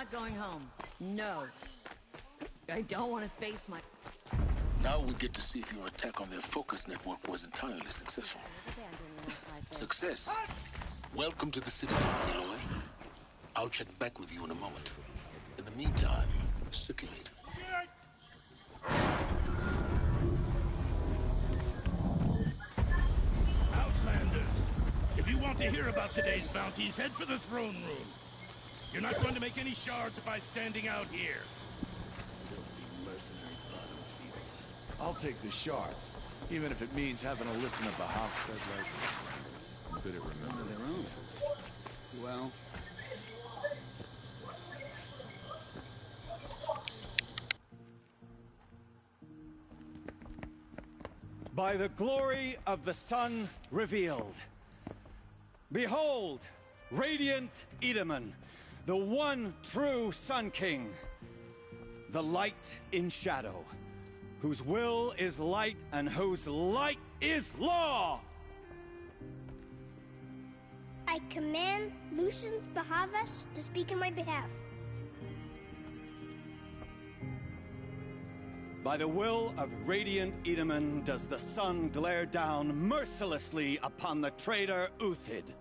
not going home. No. I don't want to face my... Now we get to see if your attack on their focus network was entirely successful. Success. Welcome to the Citadel, Aloy. I'll check back with you in a moment. In the meantime, circulate. Outlanders, if you want to hear about today's bounties, head for the throne room. You're not going to make any shards by standing out here. Filthy mercenary bottom feeders. I'll take the shards, even if it means having to listen to Bahamut said like... Did it remember their own? Well... By the glory of the sun revealed. Behold, radiant Edaman, the one true Sun King. The light in shadow, whose will is light and whose light is law! I command Lucian Bahavas to speak in my behalf. By the will of radiant Edaman does the sun glare down mercilessly upon the traitor Uthid.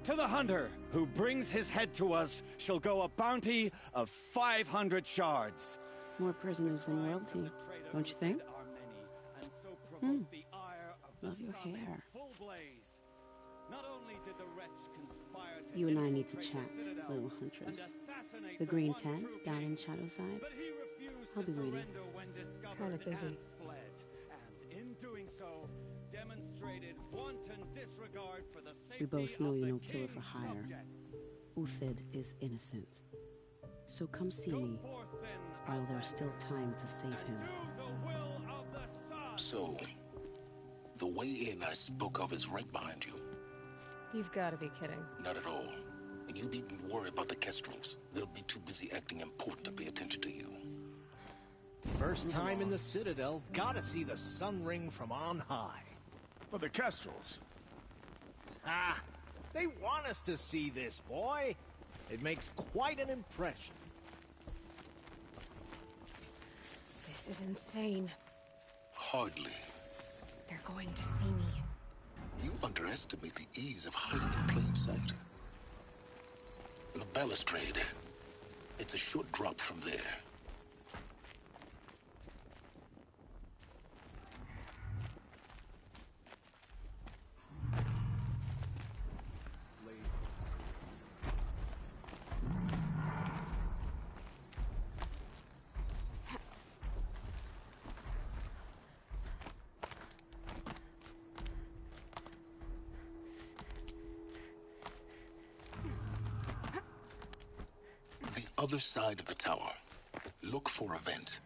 To the hunter who brings his head to us shall go a bounty of 500 shards. More prisoners than royalty, don't you think? Love your hair. You and I need to chat, little huntress. The green tent down in Shadowside. I'll be waiting. Kinda busy. We both know you're no killer for hire. Uthid is innocent. So come see me while there's still time to save him. So, the way in I spoke of is right behind you. You've got to be kidding. Not at all. And you needn't worry about the Kestrels. They'll be too busy acting important to pay attention to you. First time in the Citadel, gotta see the sun ring from on high. But the Kestrels. Ah, they want us to see this, boy. It makes quite an impression. This is insane. Hardly. They're going to see me. You underestimate the ease of hiding in plain sight. The balustrade. It's a short drop from there. Other side of the tower. Look for a vent.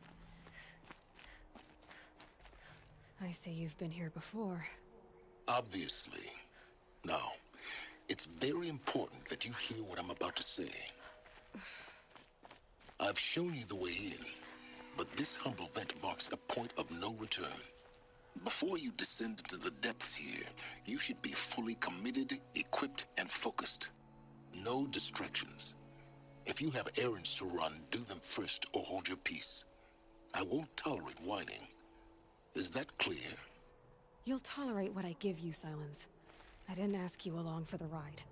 I see you've been here before. Obviously. Now, it's very important that you hear what I'm about to say. I've shown you the way in, but this humble vent marks a point of no return. Before you descend into the depths here, you should be fully committed, equipped, and focused. No distractions. If you have errands to run, do them first or hold your peace. I won't tolerate whining. Is that clear? You'll tolerate what I give you, Silence. I didn't ask you along for the ride.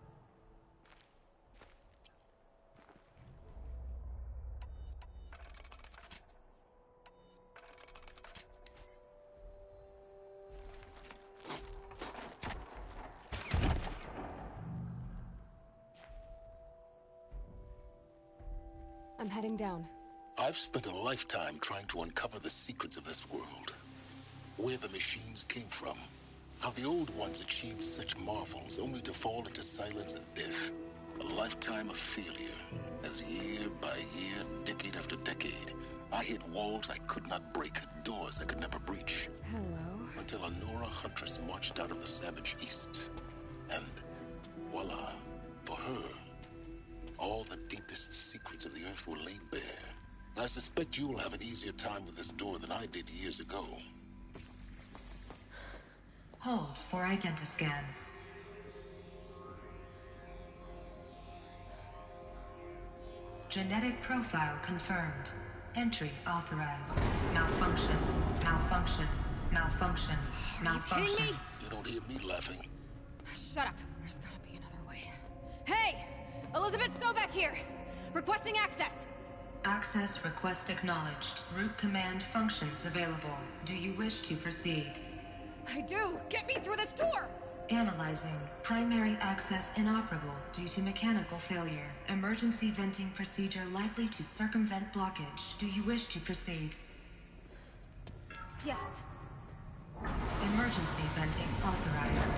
I'm heading down. I've spent a lifetime trying to uncover the secrets of this world. Where the machines came from. How the old ones achieved such marvels only to fall into silence and death. A lifetime of failure. As year by year, decade after decade, I hit walls I could not break, doors I could never breach. Hello. Until a Nora huntress marched out of the savage east. And voila, for her, all the deepest secrets of the Earth were laid bare. I suspect you will have an easier time with this door than I did years ago. Hold for identiscan. Genetic profile confirmed. Entry authorized. Malfunction. Malfunction. Malfunction. Malfunction. Are you kidding me? You don't hear me laughing. Shut up. There's gotta be another way. Hey! Elizabeth Sobek here! Requesting access! Access request acknowledged. Root command functions available. Do you wish to proceed? I do! Get me through this tour! Analyzing. Primary access inoperable due to mechanical failure. Emergency venting procedure likely to circumvent blockage. Do you wish to proceed? Yes. Emergency venting authorized.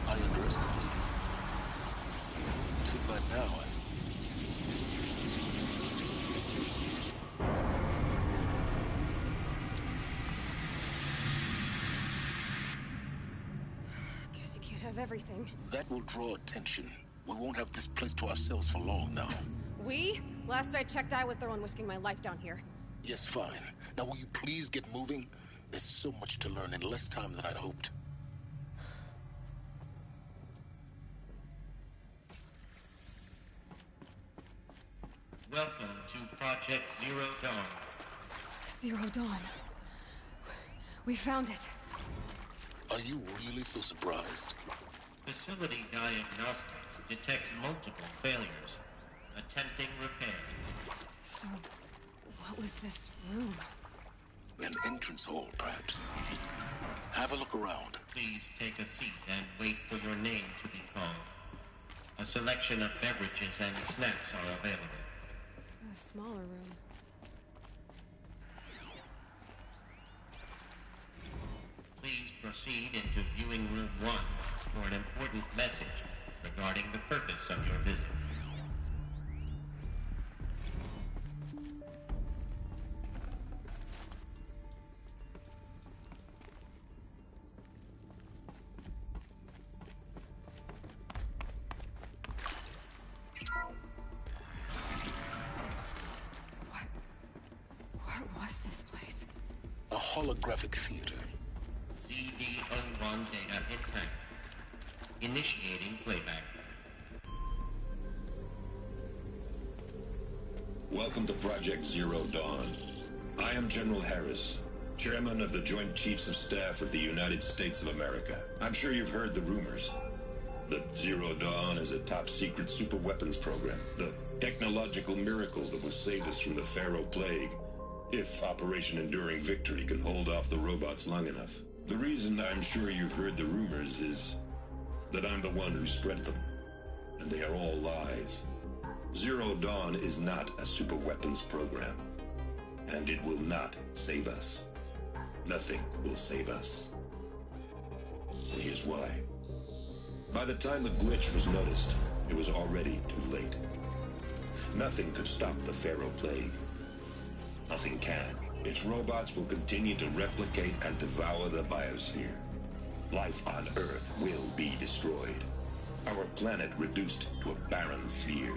I underestimated you. Too bad now. Guess you can't have everything. That will draw attention. We won't have this place to ourselves for long now. We? Last I checked, I was the one risking my life down here. Yes, fine. Now will you please get moving? There's so much to learn in less time than I'd hoped. Welcome to Project Zero Dawn. Zero Dawn. We found it. Are you really so surprised? Facility diagnostics detect multiple failures. Attempting repair. So, what was this room? An entrance hall, perhaps. Have a look around. Please take a seat and wait for your name to be called. A selection of beverages and snacks are available. A smaller room. Please proceed into viewing room 1 for an important message regarding the purpose of your visit. What was this place? A holographic theater. CD01 data intact. Initiating playback. Welcome to Project Zero Dawn. I am General Harris, Chairman of the Joint Chiefs of Staff of the United States of America. I'm sure you've heard the rumors that Zero Dawn is a top-secret superweapons program, the technological miracle that will save us from the Pharaoh Plague, if Operation Enduring Victory can hold off the robots long enough. The reason I'm sure you've heard the rumors is that I'm the one who spread them, and they are all lies. Zero Dawn is not a superweapons program, and it will not save us. Nothing will save us. And here's why. By the time the glitch was noticed, it was already too late. Nothing could stop the Pharaoh Plague. Nothing can. Its robots will continue to replicate and devour the biosphere. Life on Earth will be destroyed. Our planet reduced to a barren sphere.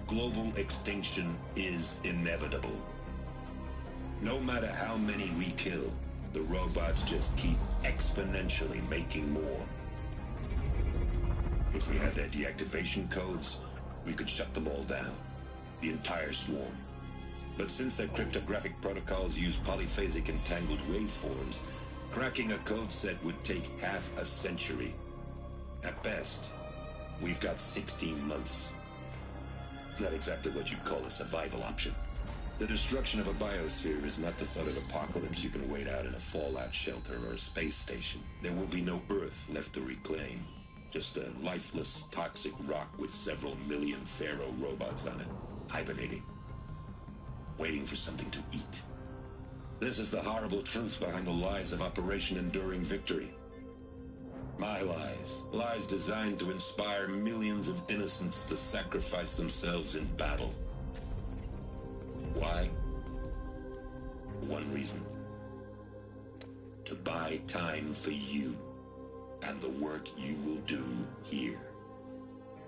Global extinction is inevitable. No matter how many we kill, the robots just keep exponentially making more. If we had their deactivation codes, we could shut them all down. The entire swarm. But since their cryptographic protocols use polyphasic entangled waveforms, cracking a code set would take half a century. At best, we've got 16 months. Not exactly what you'd call a survival option. The destruction of a biosphere is not the sort of apocalypse you can wait out in a fallout shelter or a space station. There will be no Earth left to reclaim. Just a lifeless, toxic rock with several million Pharaoh robots on it, hibernating. Waiting for something to eat. This is the horrible truth behind the lies of Operation Enduring Victory. My lies. Lies designed to inspire millions of innocents to sacrifice themselves in battle. Why? One reason. To buy time for you and the work you will do here.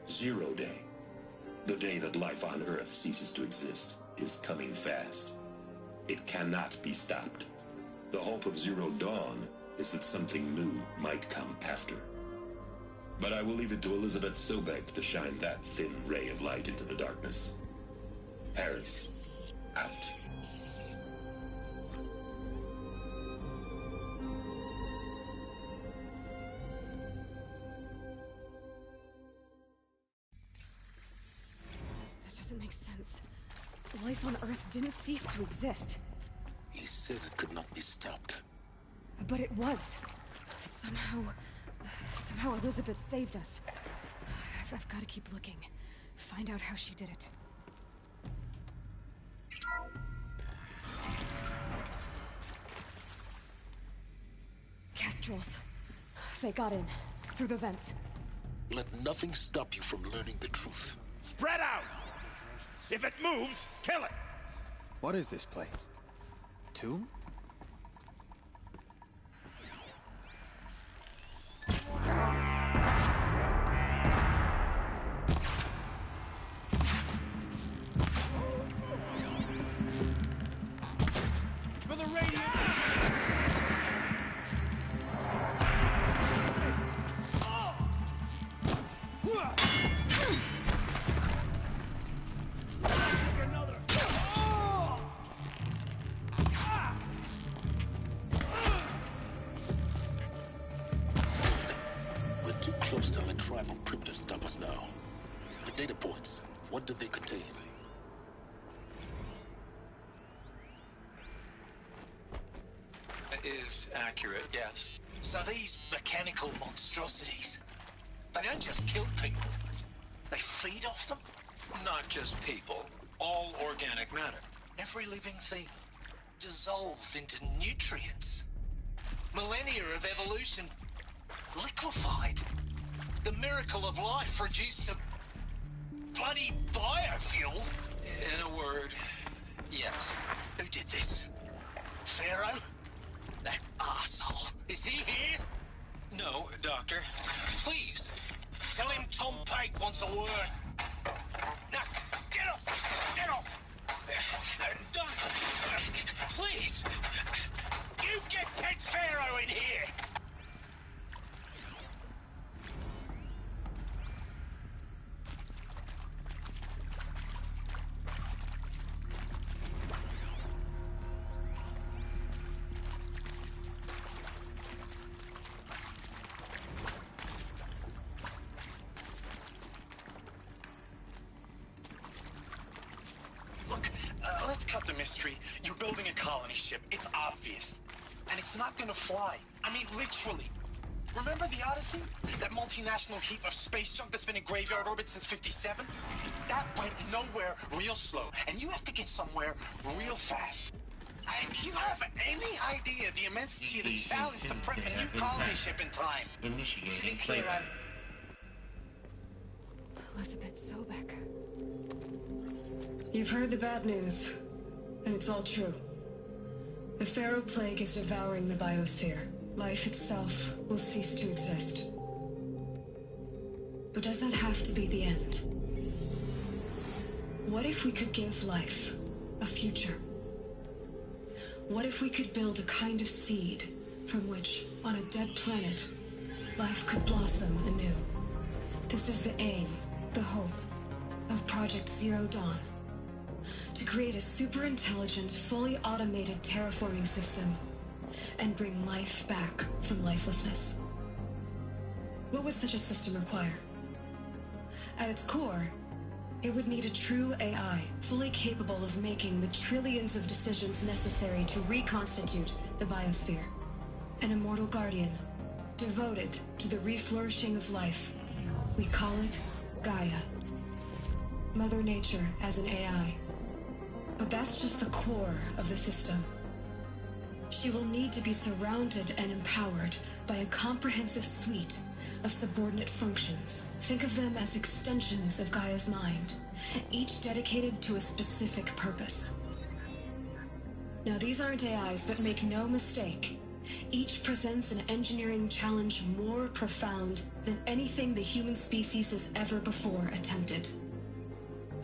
Zero Day. The day that life on Earth ceases to exist is coming fast. It cannot be stopped. The hope of Zero Dawn is that something new might come after. But I will leave it to Elizabeth Sobek to shine that thin ray of light into the darkness. Harris, out. That doesn't make sense. Life on Earth didn't cease to exist. He said it could not be stopped. But it was. Somehow Elizabeth saved us. I've got to keep looking. Find out how she did it. Kestrels. They got in. Through the vents. Let nothing stop you from learning the truth. Spread out! If it moves, kill it! What is this place? Tomb? For the radiant! We're too close to let tribal primitives stop us now. The data points, what do they contain? Is accurate, yes. So these mechanical monstrosities, they don't just kill people, they feed off them? Not just people, all organic matter. Every living thing dissolved into nutrients. Millennia of evolution liquefied. The miracle of life reduced to bloody biofuel. In a word, yes. Who did this? Pharaoh? That asshole. Is he here? No, Doctor. Please, tell him Tom Pike wants a word. Now, get off! Get off! Doctor, please! You get Ted Pharaoh in here! Let's cut the mystery. You're building a colony ship. It's obvious. And it's not gonna fly. I mean, literally. Remember the Odyssey? That multinational heap of space junk that's been in graveyard orbit since '57? That went nowhere real slow. And you have to get somewhere real fast. Do you have any idea the immensity of the challenge to prep a new colony ship in time? To be clear, Elizabeth Sobek. You've heard the bad news, and it's all true. The Pharaoh Plague is devouring the biosphere. Life itself will cease to exist. But does that have to be the end? What if we could give life a future? What if we could build a kind of seed from which, on a dead planet, life could blossom anew? This is the aim, the hope, of Project Zero Dawn. To create a super-intelligent, fully automated terraforming system and bring life back from lifelessness. What would such a system require? At its core, it would need a true AI, fully capable of making the trillions of decisions necessary to reconstitute the biosphere. An immortal guardian, devoted to the reflourishing of life. We call it Gaia. Mother Nature as an AI. But that's just the core of the system. She will need to be surrounded and empowered by a comprehensive suite of subordinate functions. Think of them as extensions of Gaia's mind, each dedicated to a specific purpose. Now, these aren't AIs, but make no mistake, each presents an engineering challenge more profound than anything the human species has ever before attempted.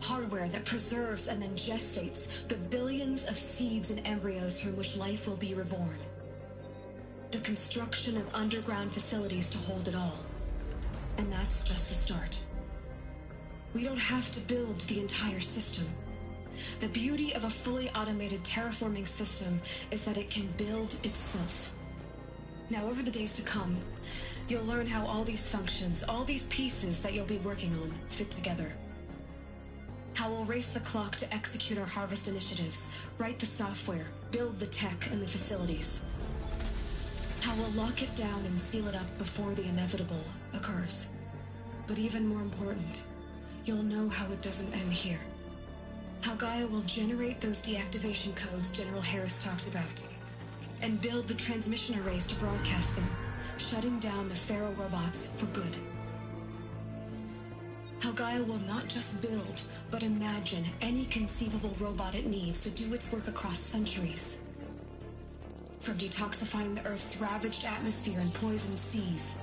Hardware that preserves and then gestates the billions of seeds and embryos from which life will be reborn. the construction of underground facilities to hold it all. And that's just the start. We don't have to build the entire system. The beauty of a fully automated terraforming system is that it can build itself. Now, over the days to come, you'll learn how all these functions, all these pieces that you'll be working on, fit together. How we'll race the clock to execute our harvest initiatives, write the software, build the tech and the facilities. How we'll lock it down and seal it up before the inevitable occurs. But even more important, you'll know how it doesn't end here. How Gaia will generate those deactivation codes General Harris talked about, and build the transmission arrays to broadcast them, shutting down the Pharaoh robots for good. How Gaia will not just build, but imagine any conceivable robot it needs to do its work across centuries. From detoxifying the Earth's ravaged atmosphere and poisoned seas,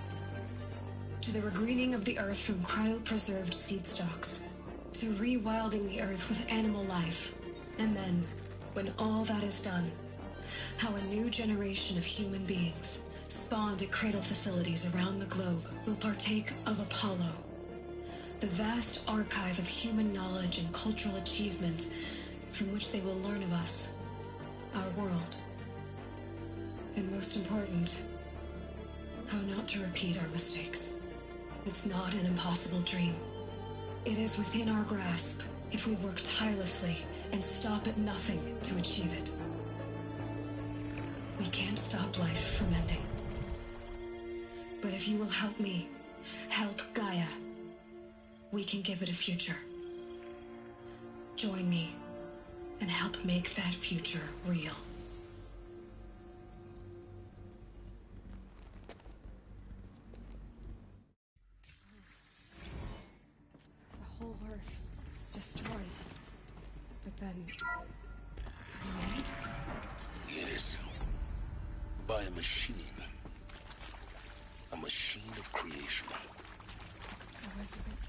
to the regreening of the Earth from cryopreserved seed stalks, to rewilding the Earth with animal life. And then, when all that is done, how a new generation of human beings, spawned at cradle facilities around the globe, will partake of Apollo, the vast archive of human knowledge and cultural achievement from which they will learn of us, our world. And most important, how not to repeat our mistakes. It's not an impossible dream. It is within our grasp if we work tirelessly and stop at nothing to achieve it. We can't stop life from ending. But if you will help me, help Gaia, we can give it a future. Join me and help make that future real. The whole Earth destroyed. But then... remade? Yes. By a machine. A machine of creation. Elizabeth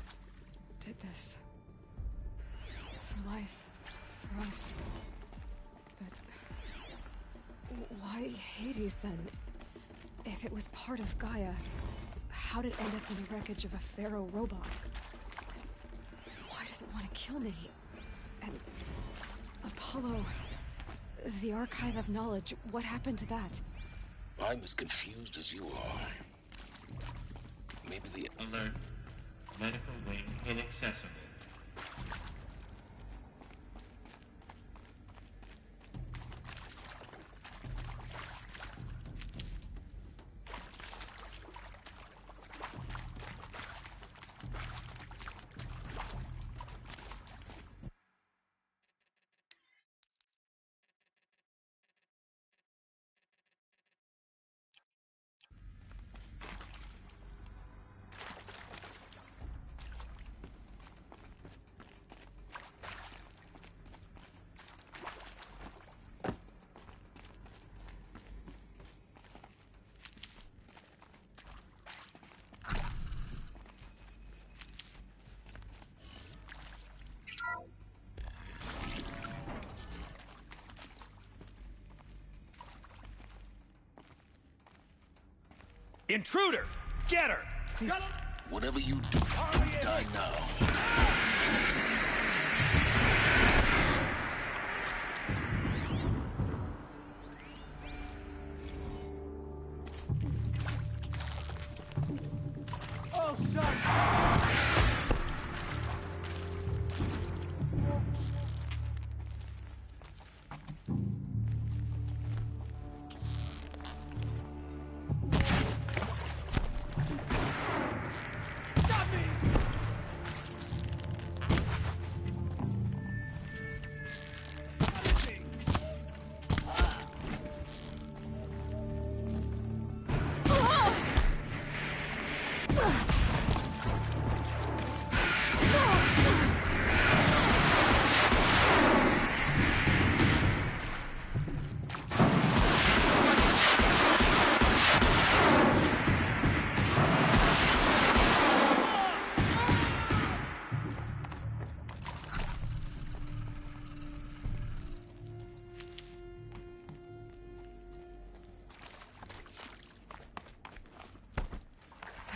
did this. For life. For us. But... why Hades, then? If it was part of Gaia, how did it end up in the wreckage of a Pharaoh robot? Why does it want to kill me? And... Apollo... the archive of knowledge, what happened to that? I'm as confused as you are. Maybe the... Alert. Medical wing inaccessible. Intruder! Get her! Whatever you do, die now. Oh, son!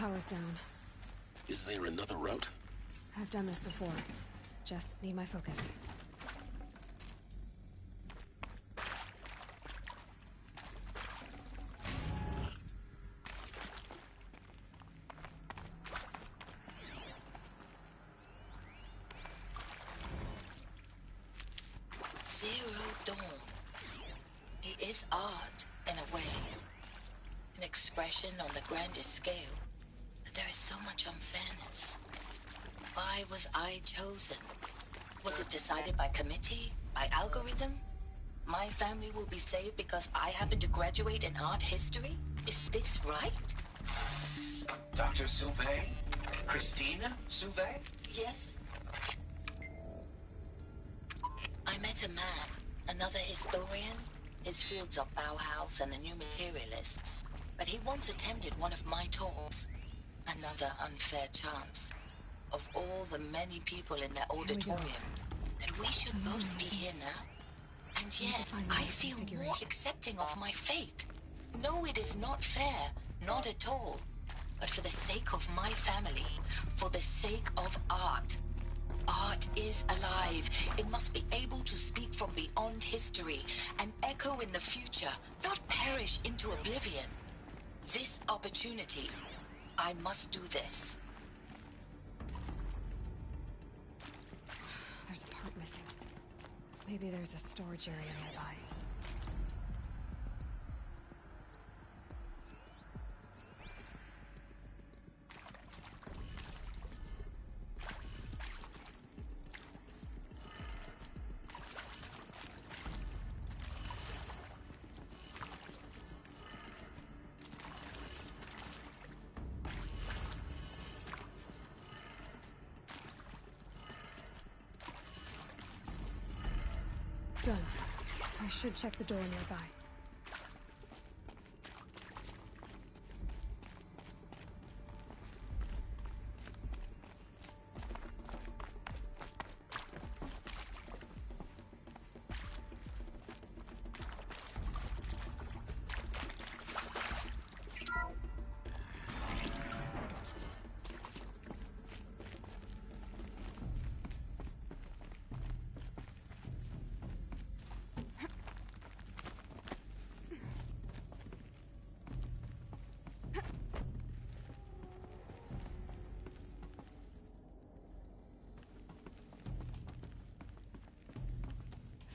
power's down. Is there another route? I've done this before. Just need my focus. Zero Dawn. It is art, in a way. An expression on the grandest scale. But there is so much unfairness. Why was I chosen? Was it decided by committee? By algorithm? My family will be saved because I happen to graduate in art history? Is this right? Dr. Souvet? Christina Souvet? Yes. I met a man, another historian. His fields are Bauhaus and the New Materialists. But he once attended one of my talks. Another unfair chance. Of all the many people in that auditorium, that we should both be here now. And yet, I feel more accepting of my fate. No, it is not fair. Not at all. But for the sake of my family, for the sake of art. Art is alive. It must be able to speak from beyond history and echo in the future, not perish into oblivion. This opportunity, I must do this. There's a part missing. Maybe there's a storage area nearby. Done. I should check the door nearby.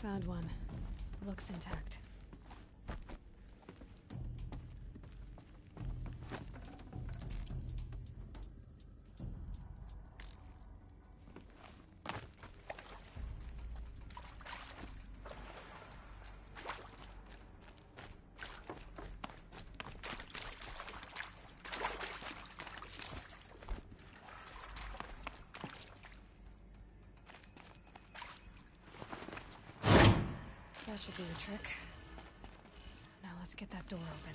Found one. Looks intact. That should do the trick. Now let's get that door open.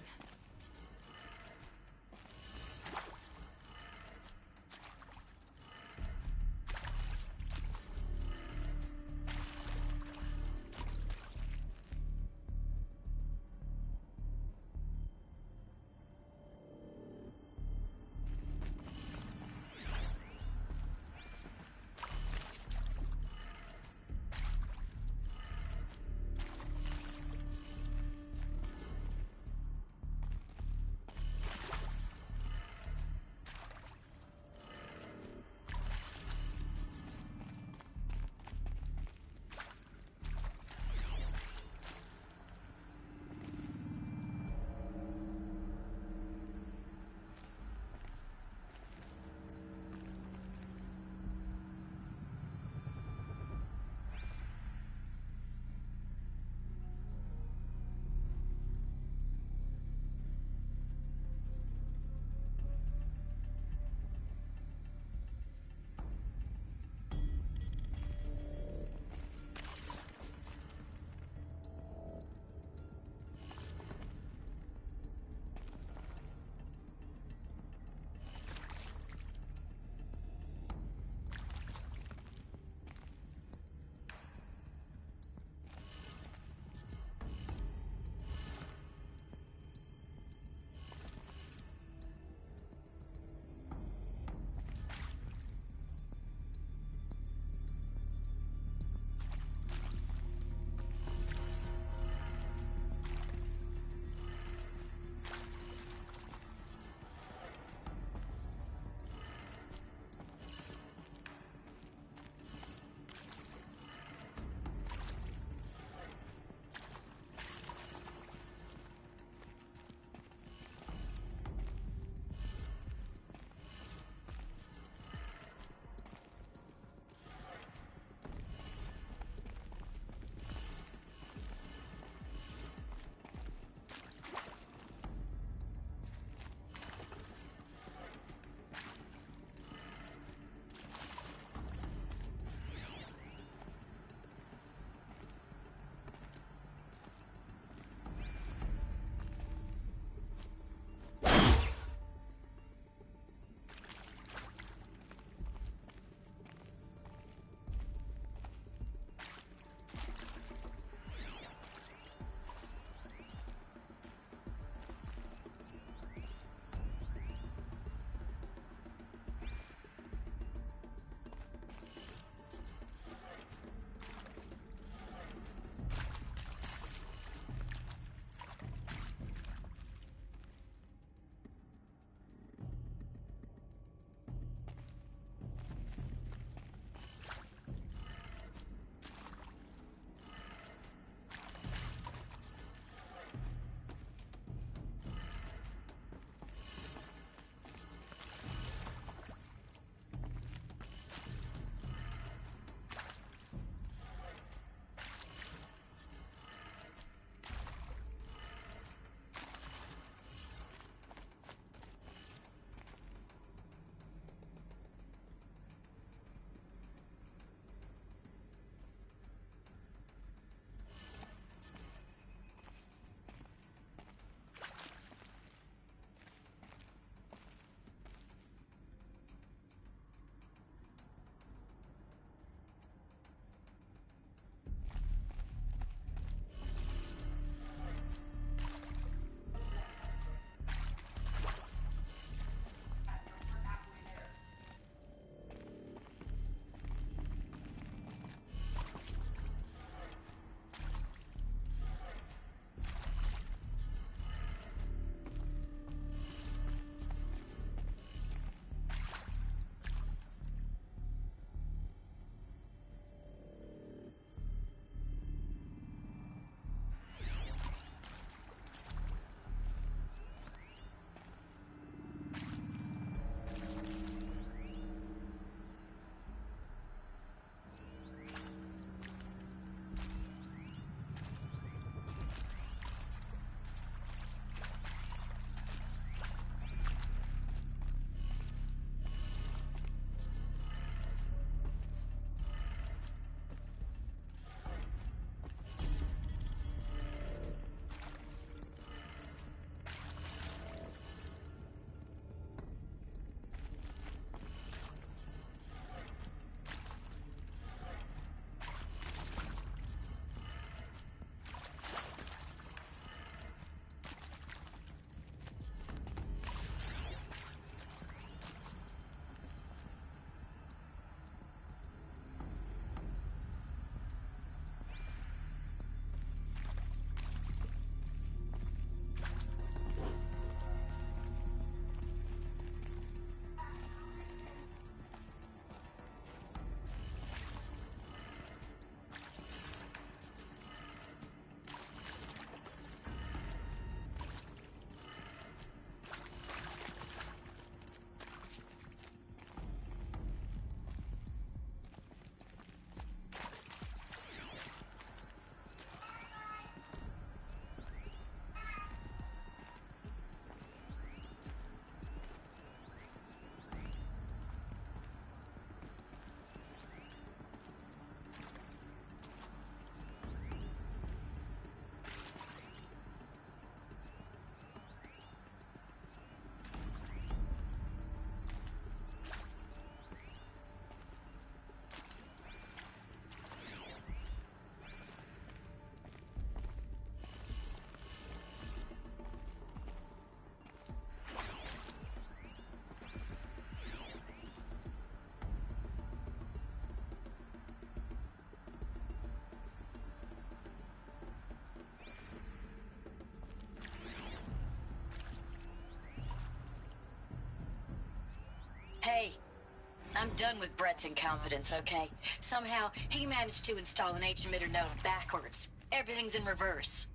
I'm done with Brett's incompetence, okay? Somehow, he managed to install an H-emitter node backwards. Everything's in reverse.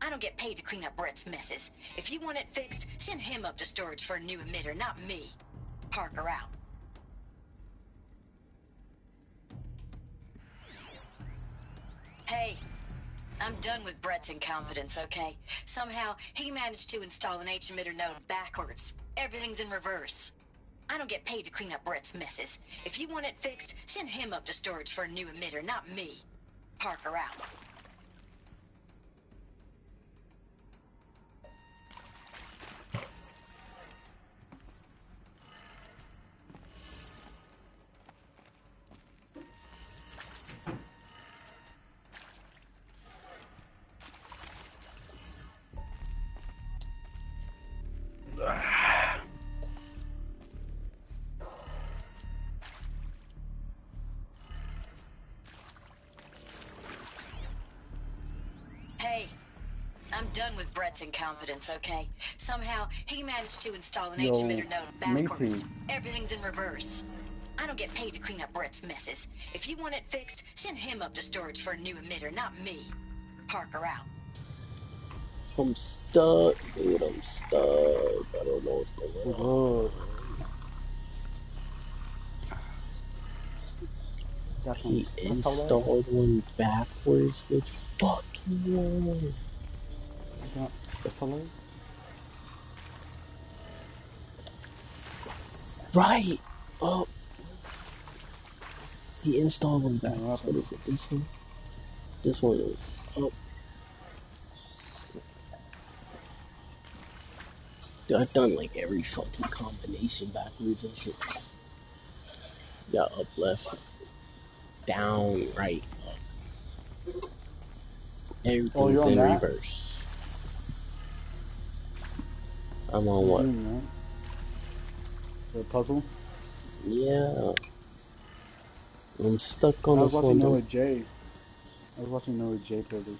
I don't get paid to clean up Brett's messes. If you want it fixed, send him up to storage for a new emitter, not me. Parker out. Hey, I'm done with Brett's incompetence, okay? Somehow, he managed to install an H-emitter node backwards. Everything's in reverse. I don't get paid to clean up Brett's messes. If you want it fixed, send him up to storage for a new emitter, not me. Parker out. Hey, I'm done with Brett's incompetence, okay? Somehow, he managed to install an H-emitter node backwards. Everything's in reverse. I don't get paid to clean up Brett's messes. If you want it fixed, send him up to storage for a new emitter, not me. Parker out. I'm stuck, dude. I'm stuck. I don't know what's going on. He installed one backwards, which fucking one. Right. Oh. He installed one backwards. What is it? This one? This one is. Oh. Dude, I've done like every fucking combination backwards and shit. Got up, left, down, right, up. Everything's in reverse. I'm on what? The puzzle? Yeah. I'm stuck on this one. I was watching Noah J play this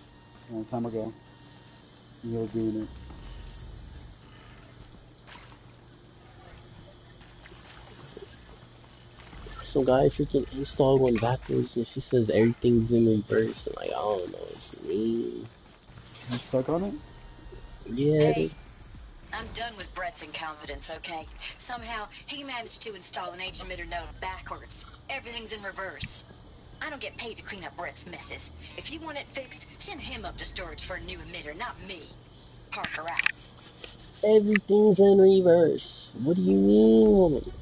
a long time ago. He was doing it. Some guy freaking installed one backwards and she says everything's in reverse. And like, I don't know what she mean. You stuck on it? Yeah. Hey, I'm done with Brett's incompetence, okay? Somehow, he managed to install an H-emitter node backwards. Everything's in reverse. I don't get paid to clean up Brett's messes. If you want it fixed, send him up to storage for a new emitter, not me. Parker out. Everything's in reverse. What do you mean, woman?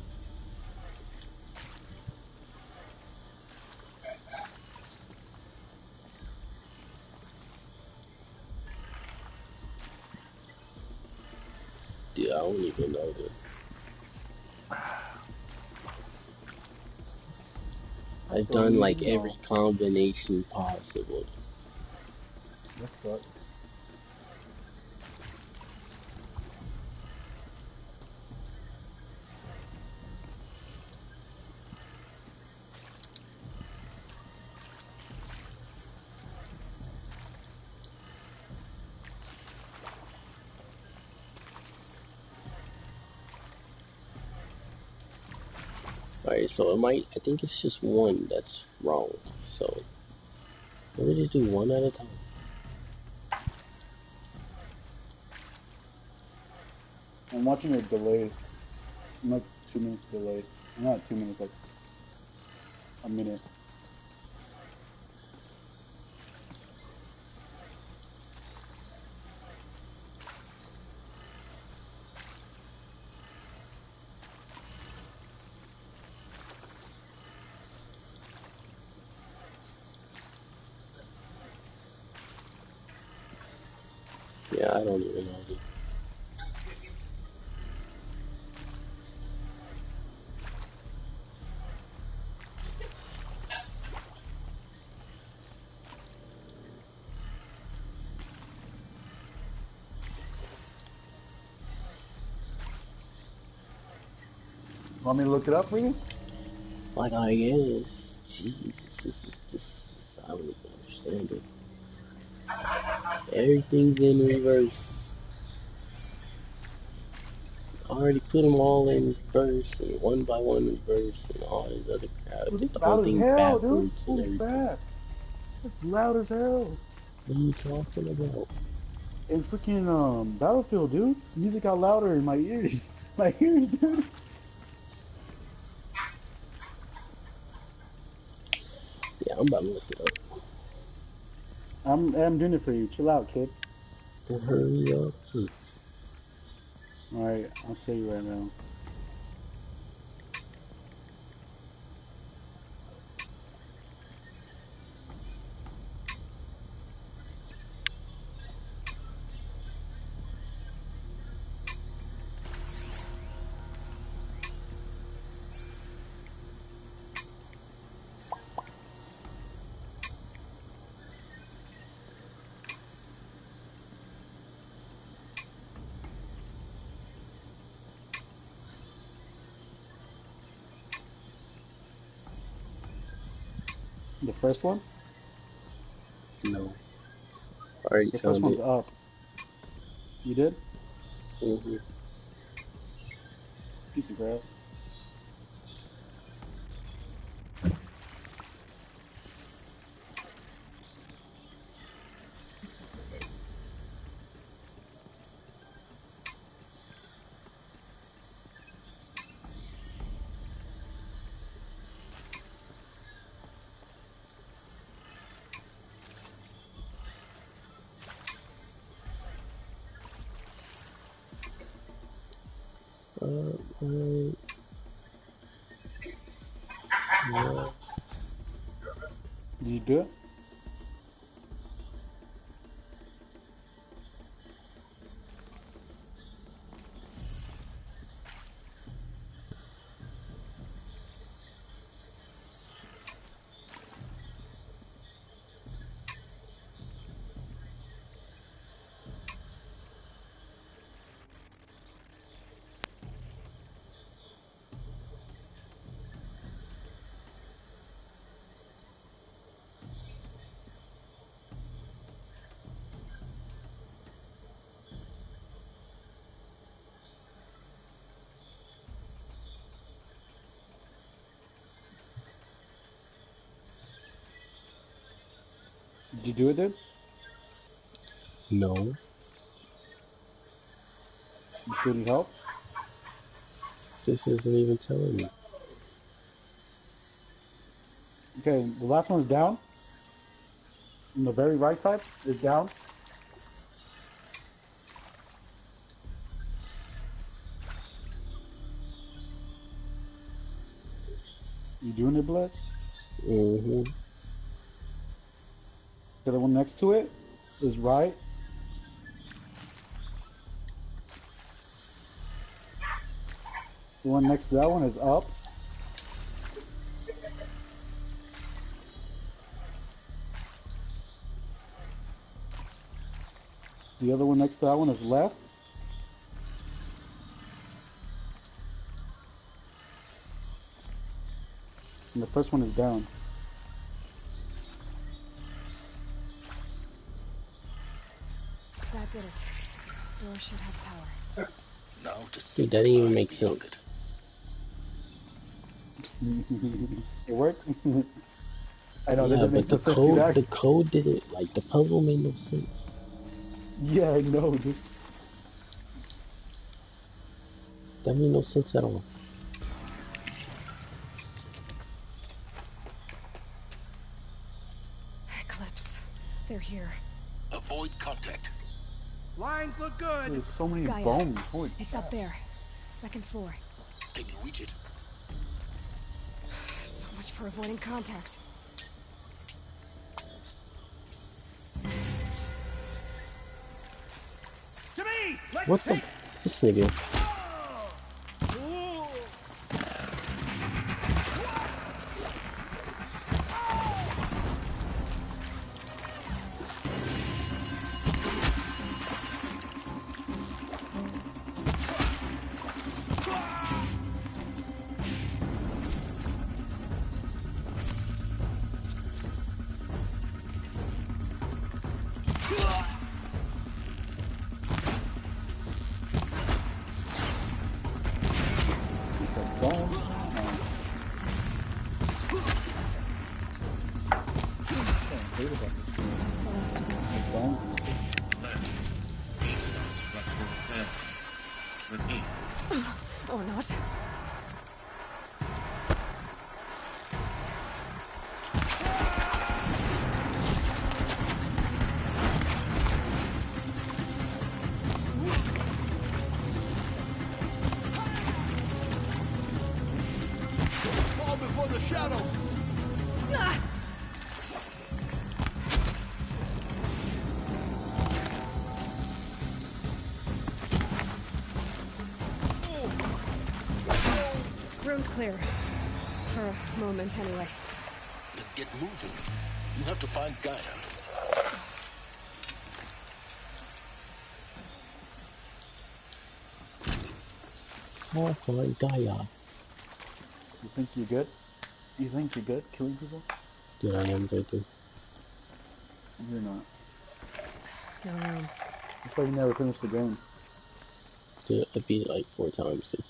Dude, I don't even know this. I've done like every combination possible. That sucks. Alright, so I think it's just one that's wrong. So, let me just do one at a time. I'm watching it delayed. I'm like 2 minutes delayed. Not 2 minutes, like a minute. Yeah, I don't even know. Dude. Want me to look it up for you? Like, I guess. Jesus, this. I don't even understand it. Everything's in reverse. already put them all in verse and one by one in verse and all this other crap. Dude, Get it's the whole loud as thing hell, dude. backwards and Holy everything. crap. It's loud as hell. What are you talking about? In freaking Battlefield, dude. The music got louder in my ears. My ears, dude. Yeah, I'm about to look it up. I'm doing it for you. Chill out, kid. Then hurry up. Alright, I'll tell you right now. The first one? No. Already The first found one's it. up. You did? Mm-hmm. Piece of crap. Alright. Yeah. Did you do it? Did you do it, dude? No. You still need help? This isn't even telling me. Okay, the last one's down. On the very right side is down. You doing it, Blood? Mm-hmm. Okay, the one next to it is right. The one next to that one is up. The other one next to that one is left. And the first one is down. That did it. Door should have power. Now to see Dude, that didn't even make beyond sense. It worked. I know that Yeah, didn't but make no sense either. the code didn't, like, the puzzle made no sense. Yeah, I know, dude. That made no sense at all. Eclipse. They're here. Avoid contact. Lines look good. There's so many Gaia. bones. Holy It's crap. up there. Second floor. Can you reach it? So much for avoiding contact. To me! Let's What the? take... This nigga. Repeat. Or not. Fall before the shadow! Room's clear. For a moment, anyway. Then get moving. You have to find Gaia. Oh, find Gaia. You think you're good? You think you're good killing people? Dude, I am good, dude. You're not. No room. That's why you never finished the game. Dude, I beat it like 4 times, dude.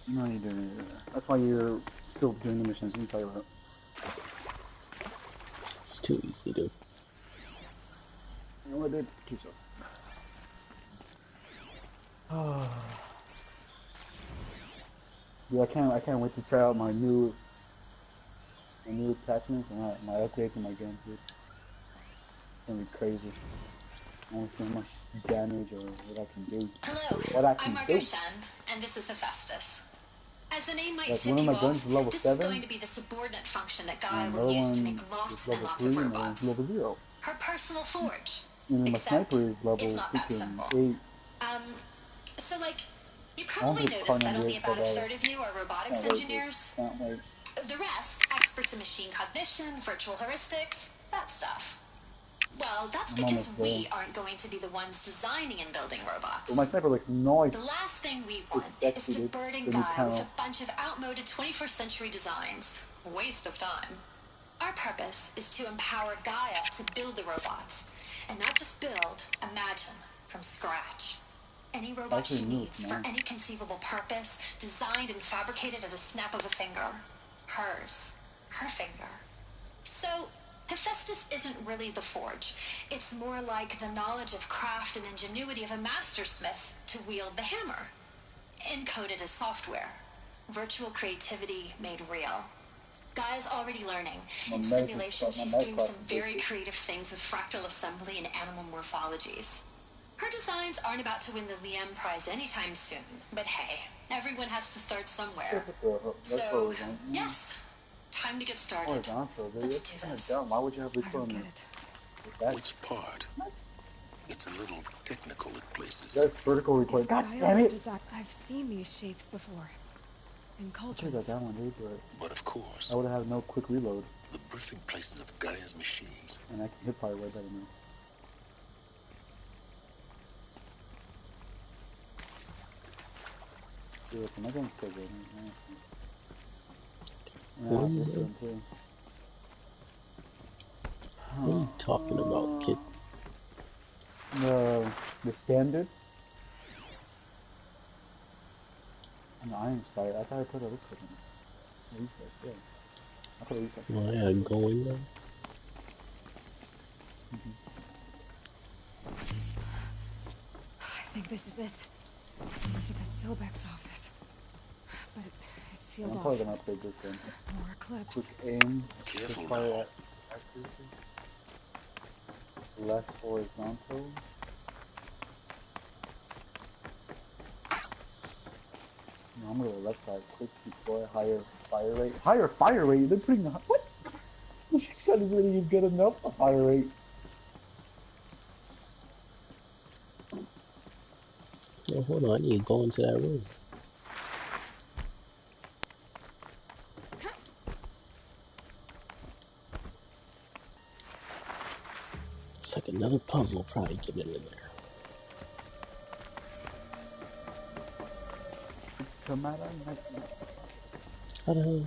No, you didn't. That's why you're still doing the missions. Let me tell you about. It's too easy, dude. You know what, dude? Keep up. Oh. Dude, I can't wait to try out my new attachments and my upgrades in my guns, dude. It's gonna be crazy. I want to see how much damage or what I can do. Hello, I'm Margot Shen, and this is Hephaestus. As the name might tip you off, this is going to be the subordinate function that Gaia will use to make lots and lots of robots. Level 0. Her personal forge. And then my Except, sniper is level it's not that simple. 8. So like, you probably noticed that only about a third of you are robotics engineers. The rest, experts in machine cognition, virtual heuristics, that stuff. Well, that's because we aren't going to be the ones designing and building robots. Well, my sniper looks nice. The last thing we want is to burden Gaia with a bunch of outmoded 21st century designs. Waste of time. Our purpose is to empower Gaia to build the robots. And not just build, imagine, from scratch. Any robot she needs for any conceivable purpose, designed and fabricated at a snap of a finger. Hers. Her finger. So, Hephaestus isn't really the forge. It's more like the knowledge of craft and ingenuity of a mastersmith to wield the hammer. Encoded as software. Virtual creativity made real. Gaia's already learning. In simulation, she's doing some very creative things with fractal assembly and animal morphologies. Her designs aren't about to win the Liam Prize anytime soon, but hey, everyone has to start somewhere. So, yes, time to get started. Let's do this. Why would you have recoil? Which part? It's a little technical at places. That's vertical recoil. God damn it! I've seen these shapes before. In cultures. I that one, dude, but of course, I would have no quick reload. The birthing places of Gaia's machines. And I can hit fire way better now. Dude, my gun's so good. What are you talking about, kid? The standard? On the iron sight. I thought I put a reflex in it. Reflex, yeah. I put a reflex. Well, I had going though. I think this is it. Elizabeth Silbeck's office. But it's sealed off. I'm probably gonna upgrade this gun. More eclipse. Quick aim. Careful fire at accuracy. Left horizontal. No, I'm gonna go left side. Quick deploy, higher fire rate. Higher fire rate? They're putting the what? This gun isn't even good enough for fire rate. Oh, hold on, I need to go into that room. It's like another puzzle probably getting in there. Come out of I don't know.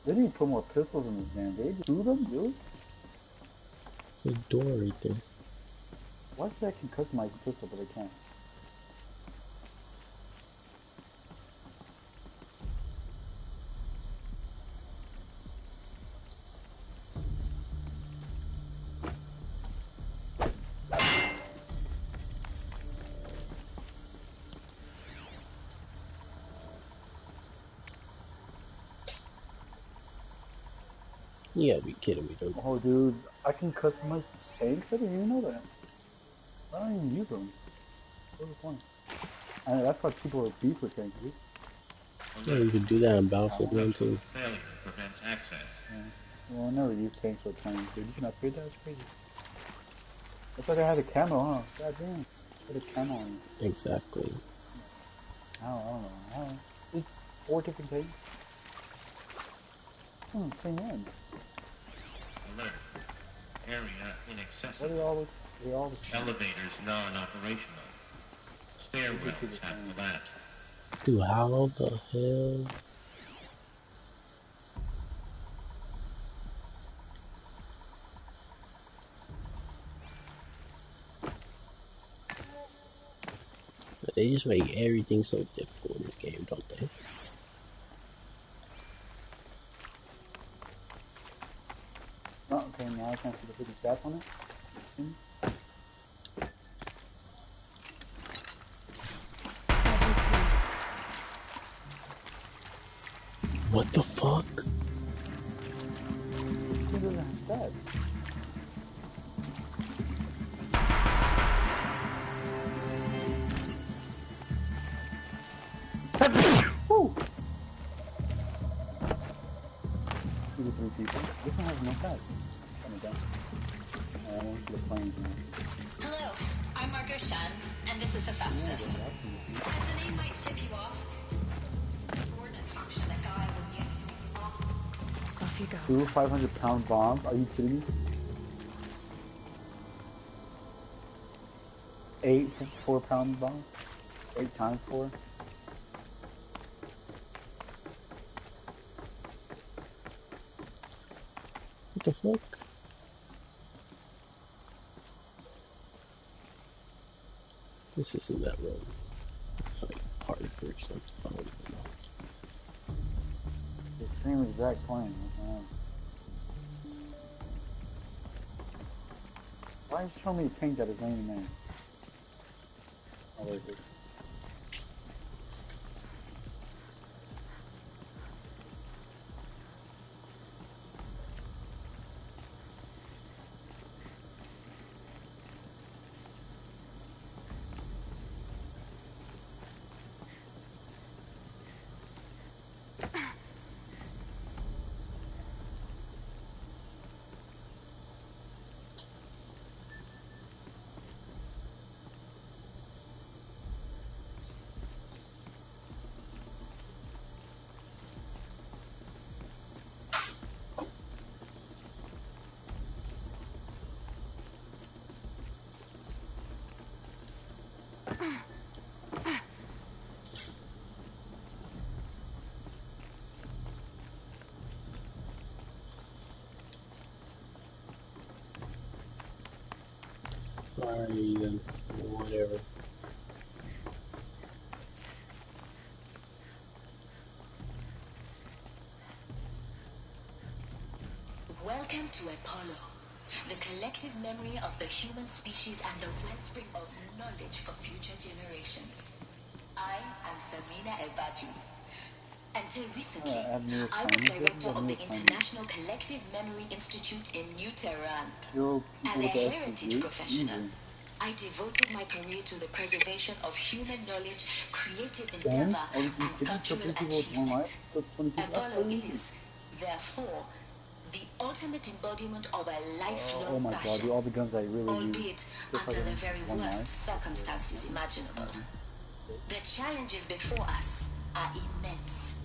They need to put more pistols in this game. They do them, dude? The door right there. Why does that can customize the pistol, but they can't? You gotta be kidding me, dude. Oh, dude, I can customize tanks? I didn't even know that. I don't even use them. What's the point? And that's why people are beef with tanks, dude. Yeah, you can do that on Battlefield 1 too. Failure prevents access. Yeah. Well, I never used tanks or planes, dude. You can upgrade that? It's crazy. Looks like I had a camo, huh? God damn. I had a camo on it. Exactly. I don't know. How? There's 4 different tanks. Same one. Alert. Area inaccessible. What are all the Elevators non-operational. Stairwells have collapsed. Dude, how the hell? They just make everything so difficult in this game, don't they? Oh, okay, now I can't see the freaking stats on it. What the fuck? Who doesn't have stats? Woo! 2 to 3 people. This one has no stats. Turn it down. I want to the planes now. Hello, I'm Margot Shen, and this is Hephaestus. As the name might tip you off, the coordinate function that Gaia would use to make you off. Off you go. 2 500-pound bombs? Are you kidding me? 8 4-pound bombs? 8 times 4? What the fuck? This isn't that room. It's like park or something. I don't even know. The same exact plane. Why are you showing me a tank that is laying there? Oh, there it is. Alrighty then. Whatever. Welcome to Apollo, the collective memory of the human species and the wellspring of knowledge for future generations. I am Samina Ebadu. Until recently, I was director of the International Collective Memory Institute in New Tehran. As a heritage professional, I devoted my career to the preservation of human knowledge, creative endeavor, and cultural achievement. Apollo is, therefore, the ultimate embodiment of a lifelong passion, all the guns I really albeit under the very worst circumstances imaginable. The challenges before us are immense.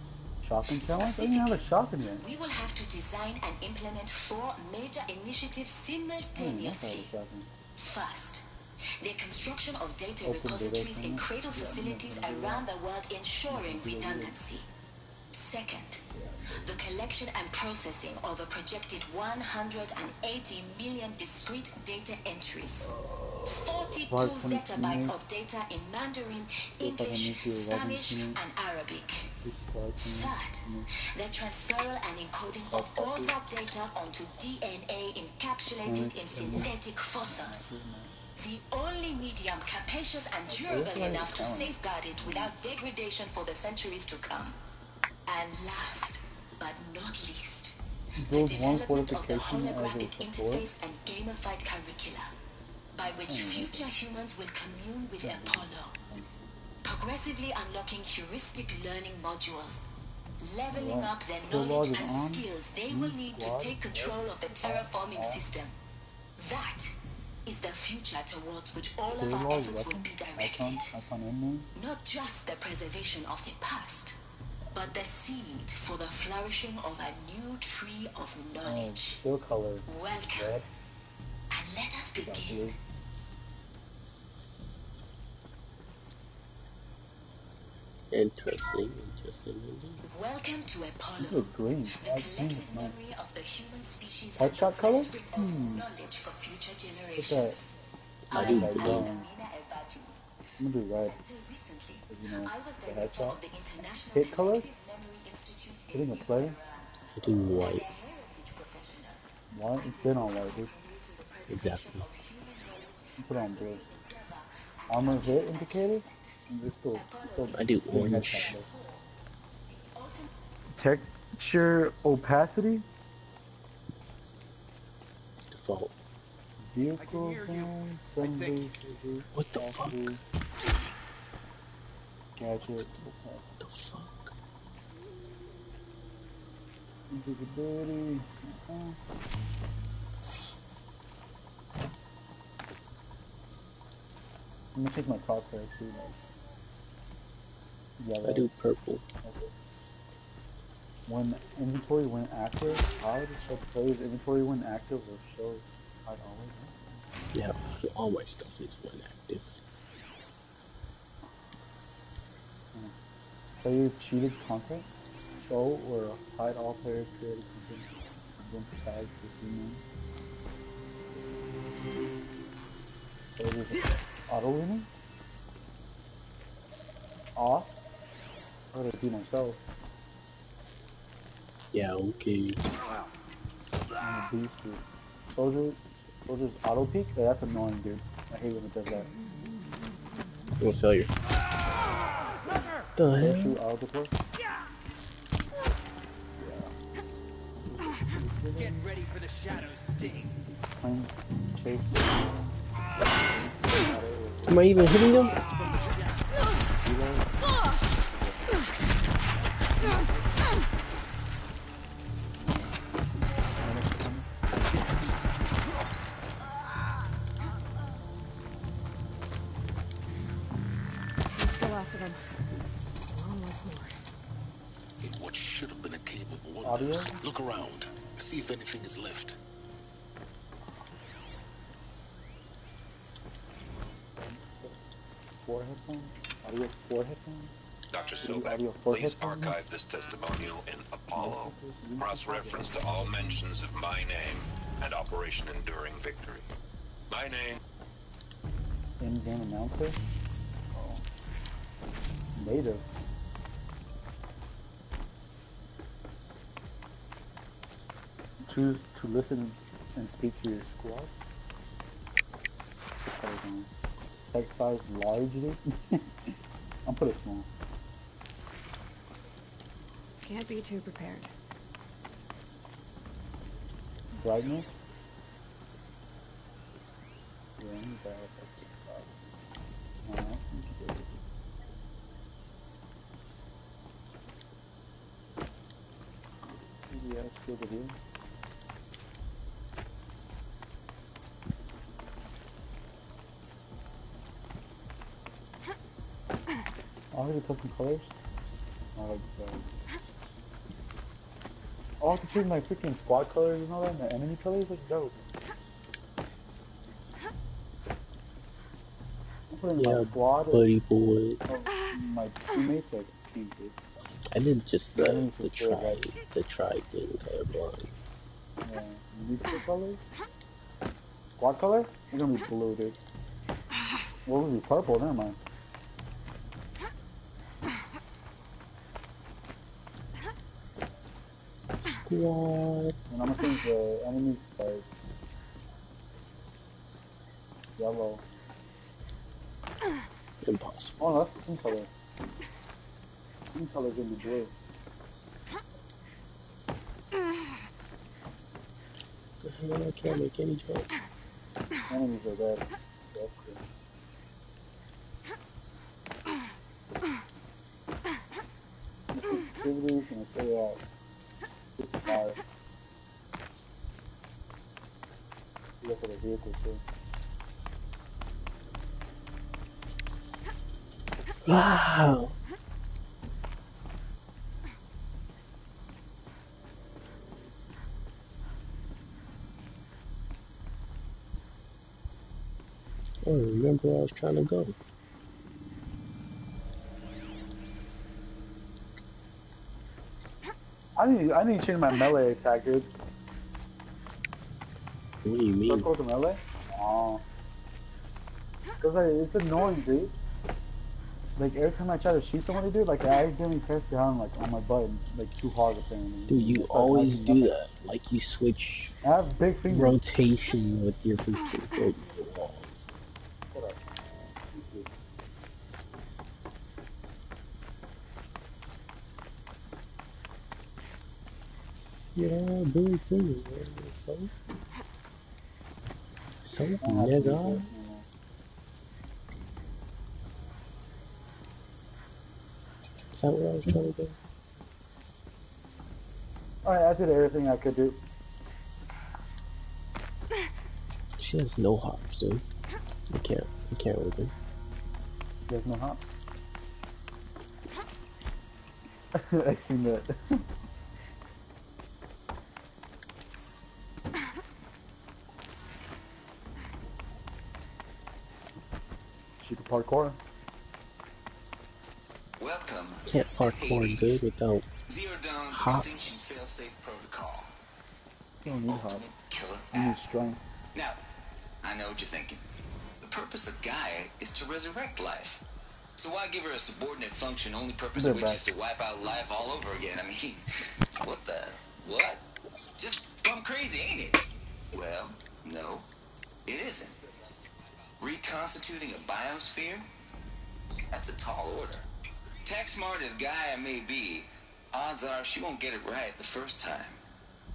Shotgun challenge? I didn't have a shotgun yet. We will have to design and implement 4 major initiatives simultaneously. First, the construction of data repositories in cradle facilities around the world, ensuring redundancy. Second, the collection and processing of a projected 180 million discrete data entries. 42 zettabytes of data in Mandarin, English, Spanish, and Arabic. Third, the transferal and encoding of all that data onto DNA encapsulated in synthetic fossils. The only medium capacious and durable enough to safeguard it without degradation for the centuries to come. And last, but not least, Build the one development of the fortification as a holographic support. interface and gamified curricula, by which future humans will commune with Apollo, progressively unlocking heuristic learning modules, leveling up their knowledge and skills they will need to take control of the terraforming system. That is the future towards which all of our efforts will be directed. Not just the preservation of the past, but the seed for the flourishing of a new tree of knowledge. Color. Welcome. Red. And let us begin. Interesting indeed. Welcome to Apollo. Green. The collective memory of the human species and the color? Knowledge for future generations. I do blue. I'm gonna do red. You know, the headshot. Hit color? Hitting a play? I do white. White? It's been on white, dude. Exactly. Put on blue. Armor hit indicator? Still I do orange. Texture opacity? Default. Vehicle zone, friendly, what the fuck? Gadget, what the fuck? Invisibility. I'm gonna take my crosshair too. I do purple. Okay. When inventory went active, how does show players inventory when active or show hide always? Yeah, all my stuff is when active. Player cheated content? Show or hide all players created content against tags with human. Auto leaning? Off? How would I do myself? Yeah, okay. Soldier's auto peek? Yeah, that's annoying, dude. I hate when it does that. You'll failure. The hell? Auto deploy? Get ready for the shadow sting. Chase. Am I even hitting them? That's the last of them. On once more. In what should have been a cave of wonders, look around. See if anything is left. Four headphones? Audio 4 headphones? Dr. Sobek, please archive this testimonial in Apollo. Cross-reference to all mentions of my name and Operation Enduring Victory. My name. In-game announcer? Oh. Native. Choose to listen and speak to your squad. Text size large, dude. I'll put it small. Can't be too prepared. Brightness? Yeah, field of view. I already put some colors. I like oh, I can choose my freaking squad colors and all that, and the enemy colors. That's dope. I'm putting my squad. Buddy boy. My teammates as pink, dude. I did just the try thing colorblind. Yeah, neutral colors. Squad color? It's gonna be blue, dude. What would be purple? Never mind. Squad. And I'm gonna change the enemies to yellow. Impossible. Oh, no, that's the team color. Team color's gonna be blue. Man, I can't make any jump. Enemies are dead. Sensitivities and stay at 55. Look at the vehicle too. Wow. I don't remember where I was trying to go. I need to change my melee attack, dude. What do you mean? Go to melee? Oh. Cause it's annoying, dude. Like every time I try to shoot somebody, dude, like I accidentally press down like on my button like too hard apparently. Dude, you always do that. Like you switch I have big fingers. Rotation with your freaking walls. Shut up. Yeah, big fingers. So nigga. Is that what I was trying to do? Alright, I did everything I could do. She has no hops, dude. You can't with her. She has no hops? I seen that. She can parkour. Welcome. Can't parkour good without hops. Fail-safe protocol. You don't need hops. Killer You need strength. Now, I know what you're thinking. The purpose of Gaia is to resurrect life. So why give her a subordinate function, only purpose of which is to wipe out life all over again? I mean, what? Just plumb crazy, ain't it? Well, no, it isn't. Reconstituting a biosphere? That's a tall order. Tech smart as Gaia may be, odds are she won't get it right the first time.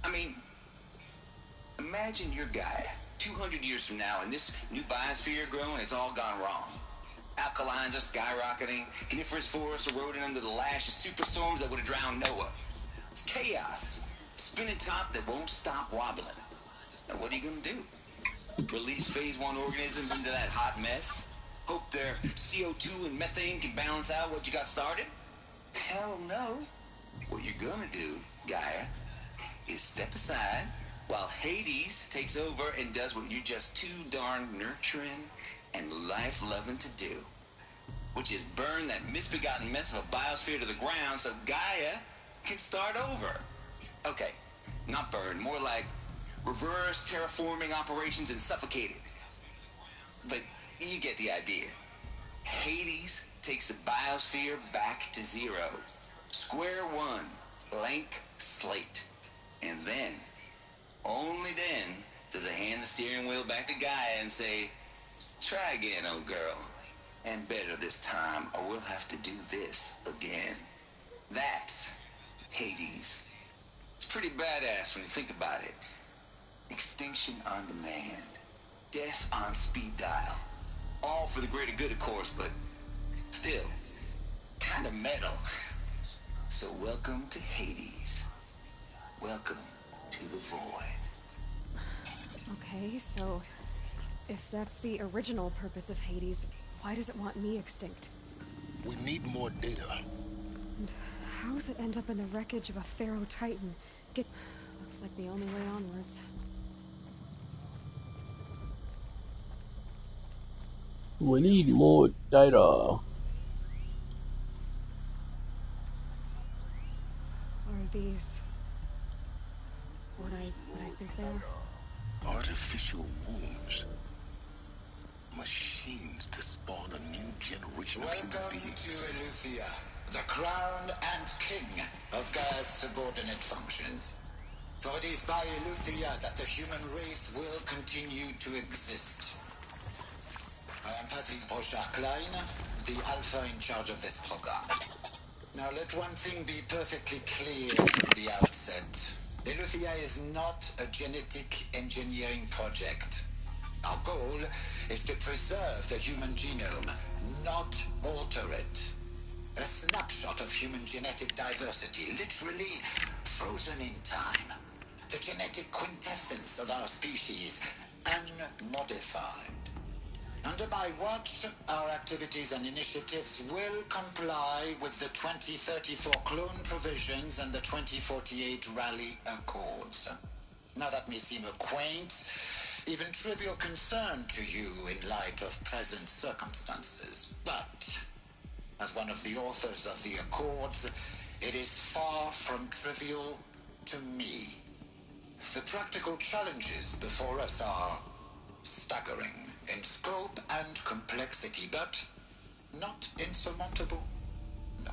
I mean, imagine you're Gaia, 200 years from now, and this new biosphere growing, it's all gone wrong. Alkalines are skyrocketing, coniferous forests eroding under the lash of superstorms that would have drowned Noah. It's chaos. Spinning top that won't stop wobbling. Now what are you gonna do? Release phase 1 organisms into that hot mess? Hope their CO2 and methane can balance out what you got started? Hell no. What you're gonna do, Gaia, is step aside while Hades takes over and does what you're just too darn nurturing and life-loving to do, which is burn that misbegotten mess of a biosphere to the ground so Gaia can start over. Okay, not burn, more like reverse terraforming operations and suffocate it. But you get the idea. Hades takes the biosphere back to zero. Square one, blank slate. And then, only then, does it hand the steering wheel back to Gaia and say, try again, old girl. And better this time, or we'll have to do this again. That's Hades. It's pretty badass when you think about it. Extinction on demand. Death on speed dial. All for the greater good, of course, but still, kind of metal. So welcome to Hades. Welcome to the void. Okay, so if that's the original purpose of Hades, why does it want me extinct? We need more data. And how does it end up in the wreckage of a Pharaoh Titan? Looks like the only way onwards. We need more data. Are these what I think they are? Artificial wombs. Machines to spawn a new generation of human beings. Welcome to Eleuthia, the crown and king of Gaia's subordinate functions. For it is by Eleuthia that the human race will continue to exist. I am Patrick Brochard-Klein, the alpha in charge of this program. Now let one thing be perfectly clear from the outset. Eleuthia is not a genetic engineering project. Our goal is to preserve the human genome, not alter it. A snapshot of human genetic diversity, literally frozen in time. The genetic quintessence of our species, unmodified. Under my watch, our activities and initiatives will comply with the 2034 clone provisions and the 2048 Rally Accords. Now that may seem a quaint, even trivial concern to you in light of present circumstances, but as one of the authors of the Accords, it is far from trivial to me. The practical challenges before us are staggering in scope and complexity, but not insurmountable. No.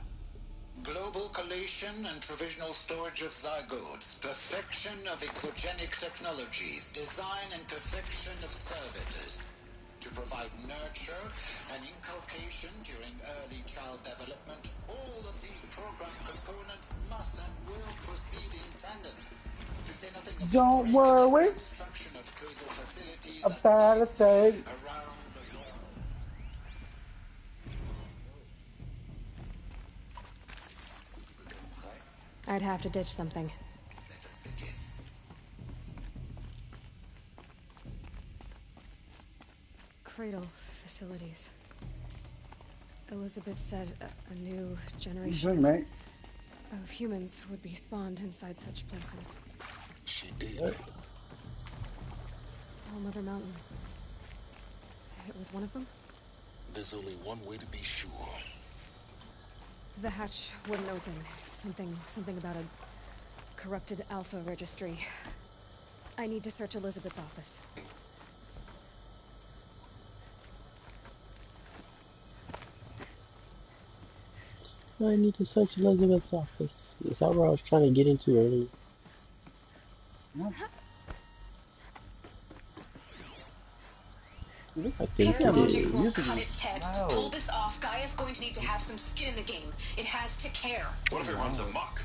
Global collation and provisional storage of zygotes, perfection of exogenic technologies, design and perfection of servitors, to provide nurture and inculcation during early child development. All of these program components must and will proceed in tandem. To say nothing of don't worry construction of cradle facilities about a thing. around the world. I'd have to ditch something. Cradle facilities. Elizabeth said a new generation mate? of humans would be spawned inside such places. She did. Oh, Mother Mountain. It was one of them? There's only one way to be sure. The hatch wouldn't open. Something about a corrupted alpha registry. I need to search Elizabeth's office. I need to search Elizabeth's office. Is that where I was trying to get into earlier? I think it Logic is. won't cut it, Ted. To pull this off, Gaia's going to need to have some skin in the game. It has to care. What if it runs amok?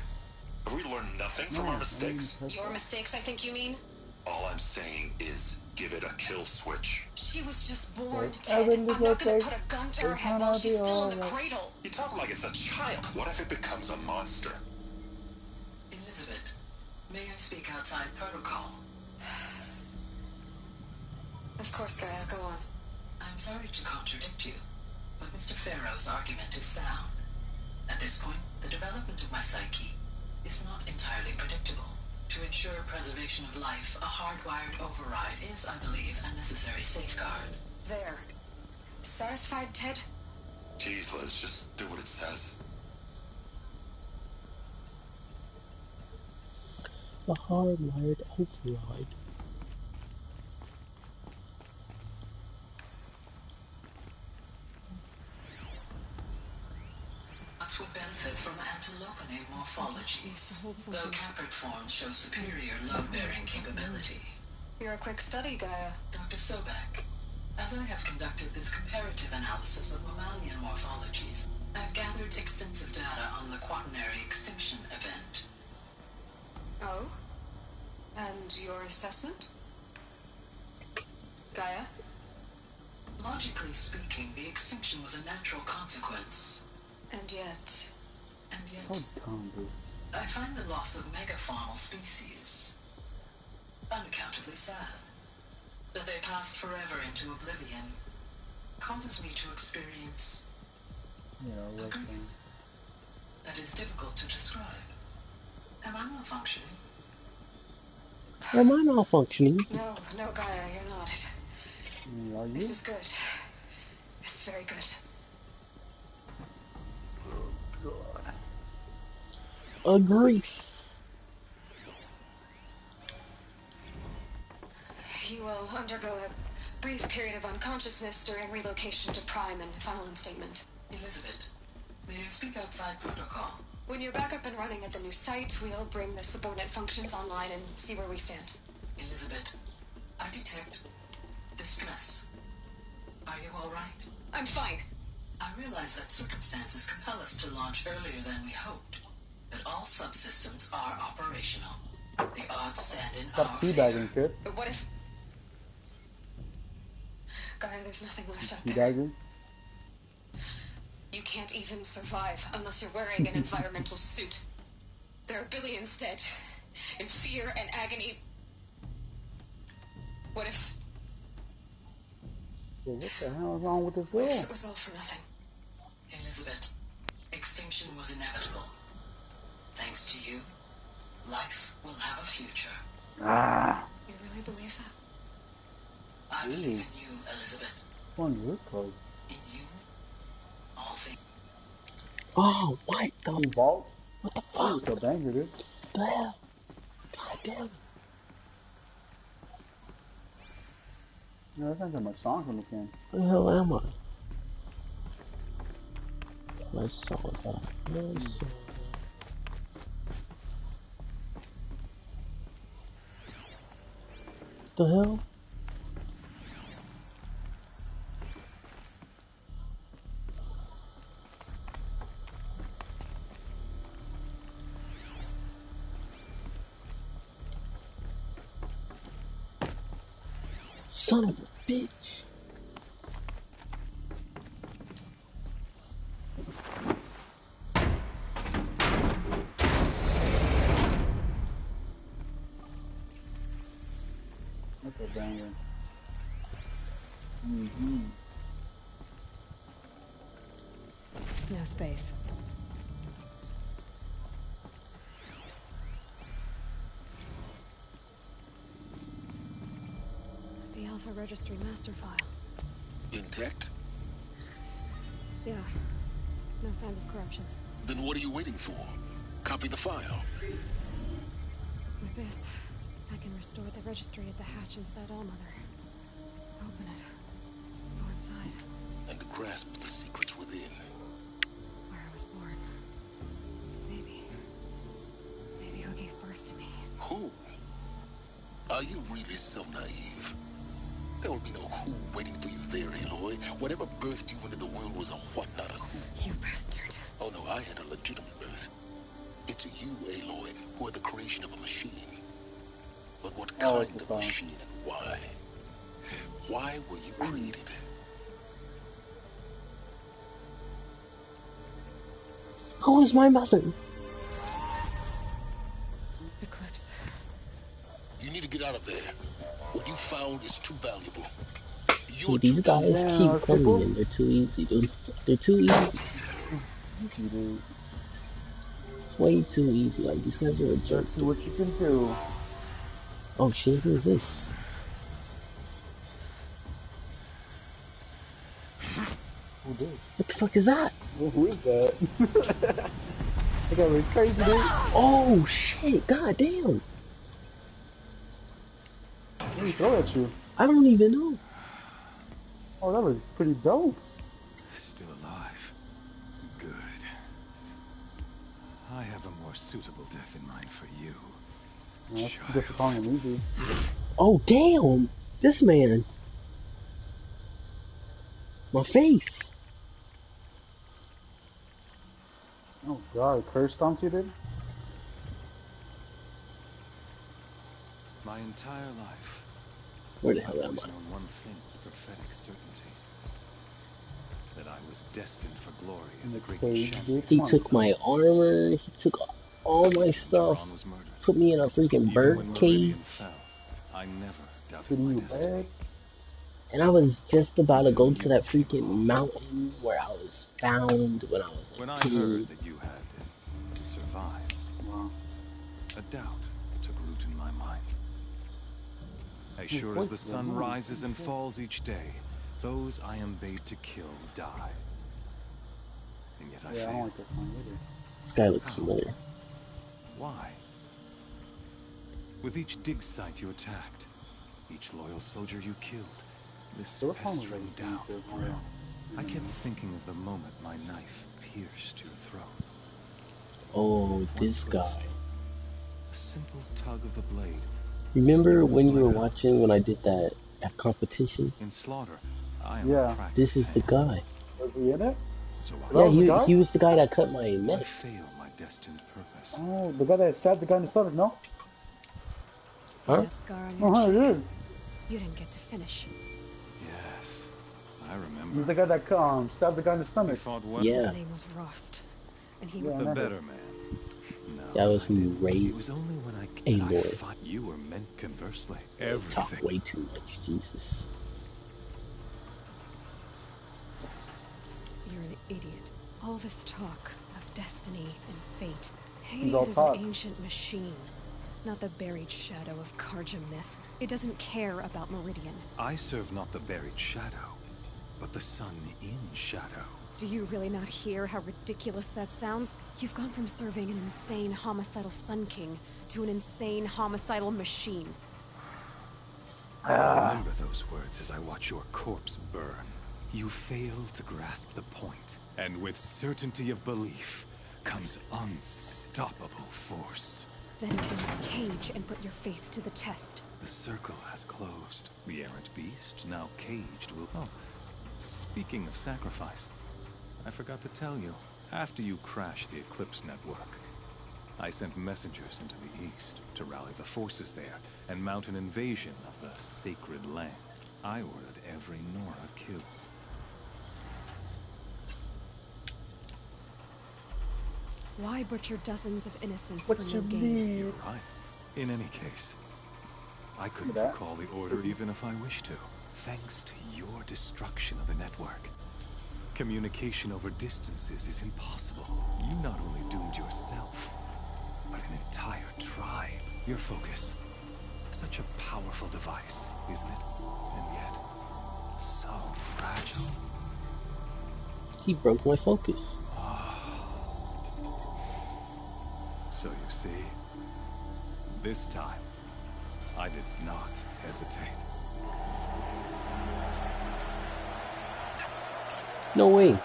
Have we learned nothing from our mistakes? Your mistakes, I think you mean? All I'm saying is give it a kill switch. She was just born, Ted. I'm not gonna put a gun to her head while she's still in the cradle. You talk like it's a child. What if it becomes a monster? Elizabeth, may I speak outside protocol? Of course, Gaia, go on. I'm sorry to contradict you, but Mr. Farrow's argument is sound. At this point, the development of my psyche is not entirely predictable. To ensure preservation of life, a hardwired override is, I believe, a necessary safeguard. There. Satisfied, Ted? Jeez, Liz, just do what it says. A hardwired override. Nuts would benefit from antilopinate morphologies, though caprid forms show superior load-bearing capability. You're a quick study, Gaia. Dr. Sobek, as I have conducted this comparative analysis of mammalian morphologies, I've gathered extensive data on the quaternary extinction event. Oh? And your assessment? Gaia? Logically speaking, the extinction was a natural consequence. And yet... So dumb, dude. I find the loss of megafaunal species unaccountably sad. That they passed forever into oblivion causes me to experience a grief that is difficult to describe. Am I malfunctioning? Am I malfunctioning? No, Gaia, you're not. Are you? This is good. It's very good. A grief. You will undergo a brief period of unconsciousness during relocation to Prime and final instatement. Elizabeth, may I speak outside protocol? When you're back up and running at the new site, we'll bring the subordinate functions online and see where we stand. Elizabeth, I detect distress. Are you all right? I'm fine. I realize that circumstances compel us to launch earlier than we hoped, but all subsystems are operational. The odds stand in Stop teabagging, kid. But what if... Gaia, there's nothing left out there. Teabagging? You can't even survive unless you're wearing an environmental suit. There are billions dead, in fear and agony. What if... Well, what the hell is wrong with this What if girl? it was all for nothing? Elizabeth, extinction was inevitable. Thanks to you, life will have a future. Ah. You really believe that? I believe in you, Elizabeth. One your code. In you, all things. Oh, what the? Vault? What the Oh, fuck? it's a banger, dude. The hell? God damn. No, that's not that much songs on the can. Where the hell am I? I saw that. I saw that. What the hell? Son of a bitch. That's a banger. Mm-hmm. No space. The Alpha Registry master file. Intact? Yeah. No signs of corruption. Then what are you waiting for? Copy the file. With this, I can restore the registry at the hatch inside Allmother. Open it. Go inside. And grasp the secrets within. Where I was born. Maybe who gave birth to me. Who? Are you really so naive? There will be no who waiting for you there, Aloy. Whatever birthed you into the world was a what, not a who. You bastard. Oh no, I had a legitimate birth. It's you, Aloy, who are the creation of a machine. But what kind of machine and why? Why were you created? Who is my mother? Eclipse. You need to get out of there. What you found is too valuable. See, these guys keep coming in. They're too easy, dude. They're too easy. Dude. It's way too easy. Like, these guys are a joke. Let's see what you can do. Oh shit, who is this? Who did? What the fuck is that? Well, who is that? That guy was crazy, dude. Oh shit, god damn. What did he throw at you? I don't even know. Oh, that was pretty dope. Still alive. Good. I have a more suitable death in mind for you. Yeah, that's good for calling him easy. Oh damn! This man. My face. Oh god, curse stomped you, dude? My entire life. Where the hell I've am always I? known one thing with prophetic certainty. That I was destined for glory as a great champion. He took my armor, he took all my stuff, put me in a freaking bird cage. Fell, I never doubted my destiny. And I was just about to go to that freaking mountain where I was found when I was When a I kid. heard that you had survived, a doubt took root in my mind. As sure as the sun rises and falls each day, those I am bade to kill die. And yet I Yeah, I don't failed. like this one either. This guy looks familiar. Why? With each dig site you attacked, each loyal soldier you killed, this pestering doubt grew. I kept thinking of the moment my knife pierced your throat. Oh, this guy. A simple tug of the blade. Remember when you were watching when I did that competition? In slaughter, I am Yeah. This is the guy. Was he in it? So Yeah, he was the guy that cut my I neck. fail my destined purpose. Oh, the guy that stabbed the guy in the stomach, no? See Huh? that scar on your It cheek? is. You didn't get to finish. Yes, I remember. He's the guy that stabbed the guy in the stomach. His name was Rost, and he was the better man. No, that was who it raised was only when I Aloy. thought you were meant conversely. Talk way too much, Jesus. You're an idiot. All this talk of destiny and fate. He's all Hades is an talk. ancient machine, not the buried shadow of Karja myth. It doesn't care about Meridian. I serve not the buried shadow, but the sun in shadow. Do you really not hear how ridiculous that sounds? You've gone from serving an insane homicidal Sun King to an insane homicidal machine. I remember those words as I watch your corpse burn. You fail to grasp the point, and with certainty of belief comes unstoppable force. Then open this cage and put your faith to the test. The circle has closed. The errant beast, now caged, will... Oh, speaking of sacrifice, I forgot to tell you. After you crashed the Eclipse network, I sent messengers into the east to rally the forces there and mount an invasion of the sacred land. I ordered every Nora killed. Why butcher dozens of innocents for no gain? You're right. In any case, I couldn't recall the order even if I wished to. Thanks to your destruction of the network, communication over distances is impossible. You not only doomed yourself, but an entire tribe. Your focus. Such a powerful device, isn't it? And yet, so fragile. He broke my focus. So you see, this time, I did not hesitate. No way.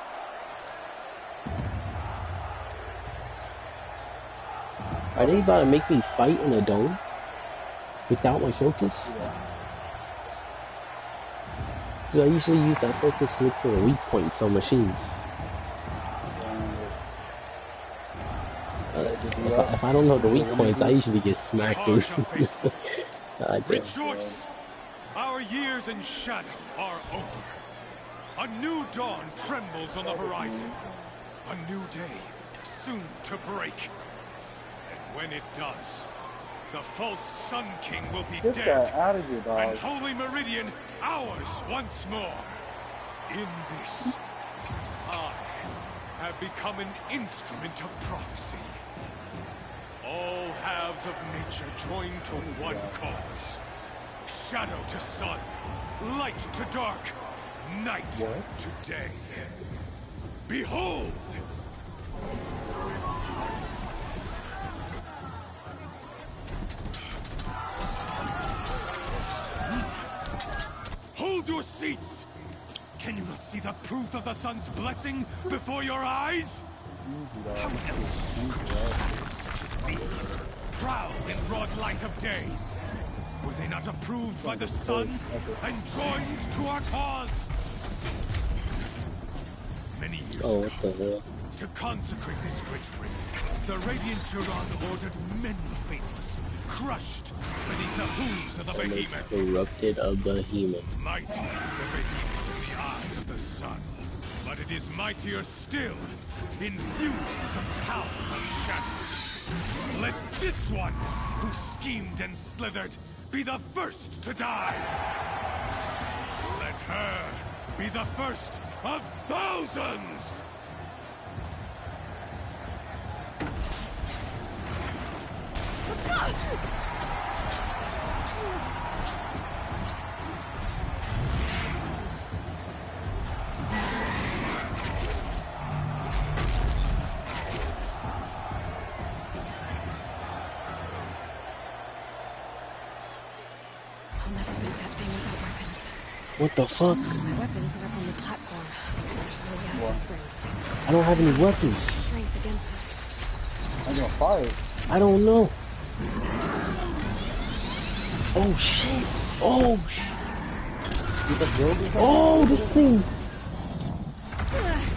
Are they about to make me fight in a dome? Without my focus? Because I usually use that focus to look for the weak points on machines. If I don't know the weak points, I usually get smacked, dude. Rejoice! Our years in shadow are over. A new dawn trembles on the horizon. A new day, soon to break. And when it does, the false Sun King will be Get dead. that out of here, dog. And Holy Meridian ours once more. In this, I have become an instrument of prophecy. All halves of nature join to one cause. Shadow to sun, light to dark, night to day. Behold! Hold your seats! Can you not see the proof of the sun's blessing before your eyes? How else could shadows such as these prowl in broad light of day? Were they not approved by the sun and joined to our cause? Many years ago, to consecrate this great ring, the Radiant Turan ordered many faithless, crushed beneath the hooves of the behemoth. Corrupted a behemoth. Mighty is the behemoth in the eyes of the sun, but it is mightier still, infused with the power of shadow. Let this one, who schemed and slithered, be the first to die. Let her be the first of thousands! I'll never beat that thing without weapons. What the fuck? My weapons are up on the platform. There's no way out of this ring. I don't have any weapons. Strength against it. I'm gonna fire. I don't know. Oh shit. Oh shit. Oh, this thing.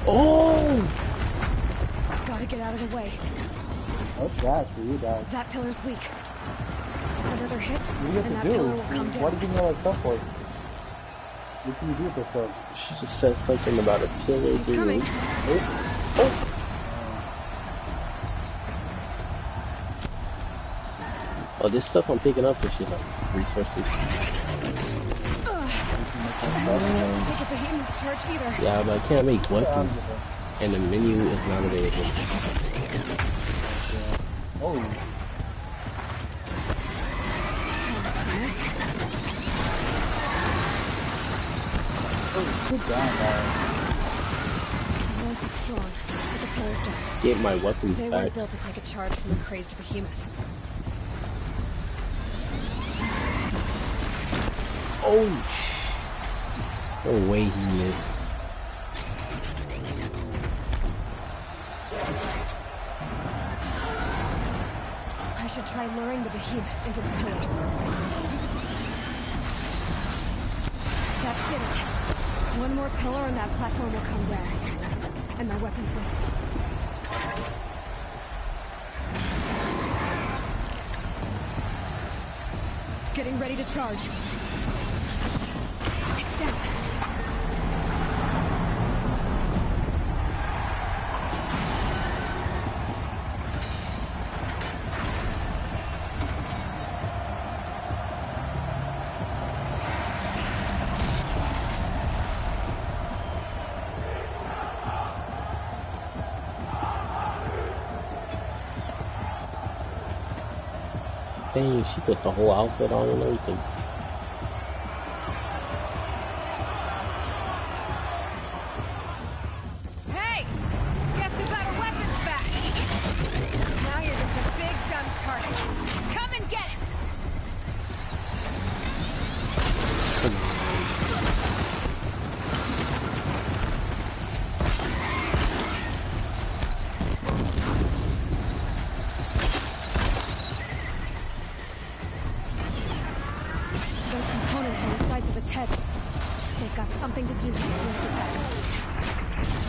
Oh. Gotta get out of the way. What's that for you guys? That pillar's weak. Another hit, What do you and have that to pillar do? will come down. Why did you know that stuff for? What can you do with this stuff? She just said something about a pillar. He's coming. Oh. Oh, this stuff I'm picking up is just like resources. Take a behemoth's charge either. Yeah, but I can't make weapons. And the menu is not available. Oh. Good job, guys. Nice and strong, but the pillars don't. Get my weapons They back. weren't built to take a charge from a crazed behemoth. Oh, no way he missed. I should try luring the behemoth into the pillars. That did it. One more pillar and that platform will come down. And my weapons won't. Getting ready to charge. It's down. Dang, she put the whole outfit on and everything. Hey! Guess who got her weapons back? Now you're just a big dumb target. Come and get it! Those components on the sides of its head. They've got something to do with its lift effects.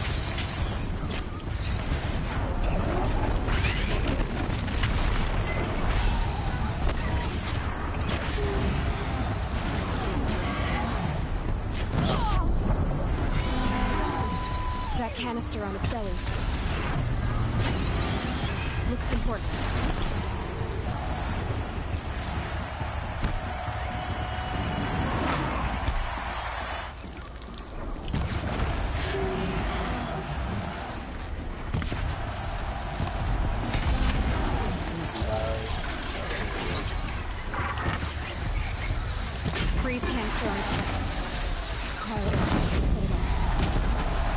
That canister on its belly. Looks important. Freeze canister on its belly. Quiet it off. Set it off.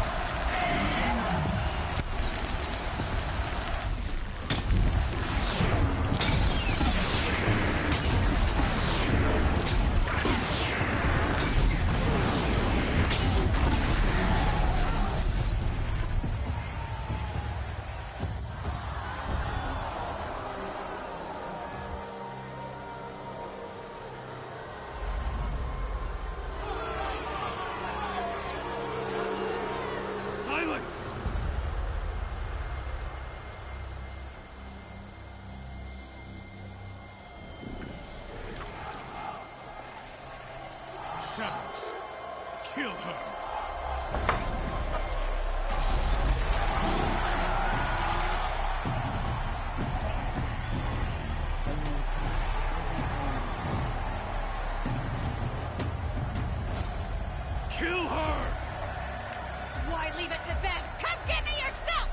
Silence! Shadows. Kill her. Kill her! Why leave it to them? Come get me yourself!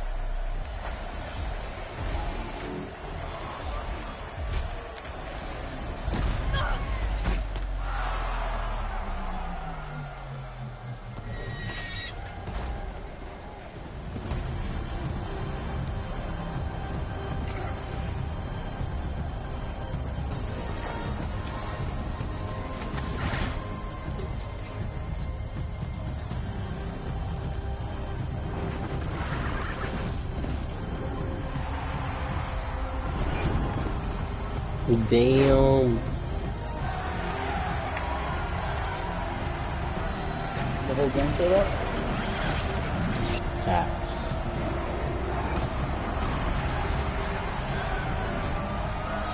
Damn. The whole game for that? Facts.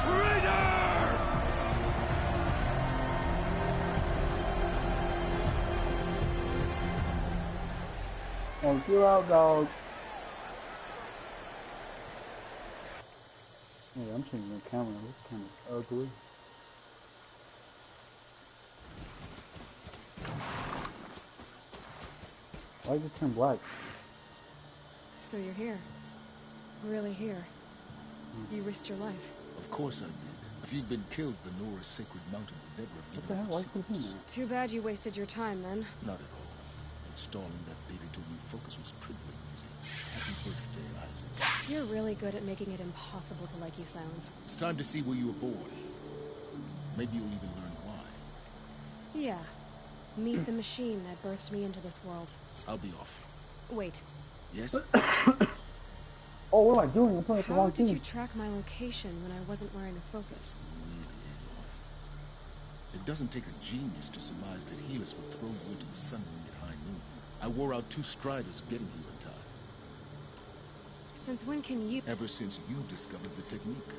Traitor! Help you out, dog. Hey, I'm changing the camera. It's kind of ugly. Why just turn black? So you're here. Really here. You risked your life. Of course I did. If you'd been killed, the Nora's sacred mountain would never have given up its secrets. Too bad you wasted your time then. Not at all. Installing that beta to refocus was trivial and easy. Happy birthday, Isaac. You're really good at making it impossible to like you sounds. It's time to see where you were born. Maybe you'll even learn why. Yeah. Meet the machine that birthed me into this world. I'll be off. Wait. Yes? Oh, what am I doing? I'm playing the wrong How did team. you track my location when I wasn't wearing a focus? Really, Aloy. It doesn't take a genius to surmise that Helus would throw you into the sun ring at high noon. I wore out 2 striders getting here in time. Since when can you... Ever since you discovered the technique.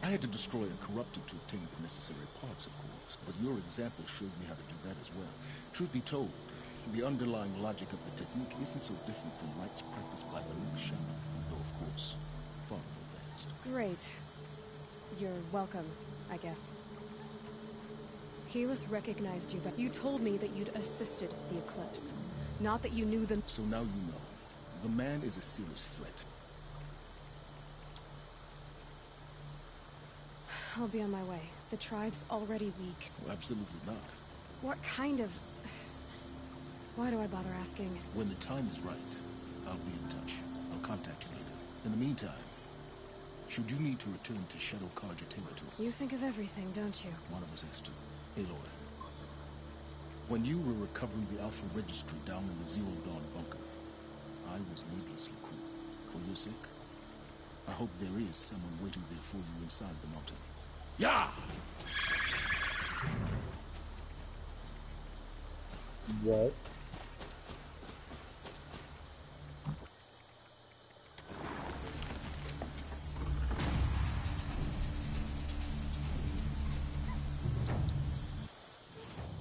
I had to destroy a corruptor to obtain the necessary parts, of course, but your example showed me how to do that as well. Truth be told, the underlying logic of the technique isn't so different from rites practiced by the Link Shaman, though of course, far more advanced. Great. You're welcome, I guess. Helus recognized you, but you told me that you'd assisted the Eclipse. Not that you knew them. So now you know. The man is a serious threat. I'll be on my way. The tribe's already weak. Well, absolutely not. What kind of... Why do I bother asking? When the time is right, I'll be in touch. I'll contact you later. In the meantime, should you need to return to Shadow Karja territory... You think of everything, don't you? One of us has to. Aloy. When you were recovering the Alpha Registry down in the Zero Dawn bunker, I was needlessly cruel. For your sake, I hope there is someone waiting there for you inside the mountain. Yeah! What?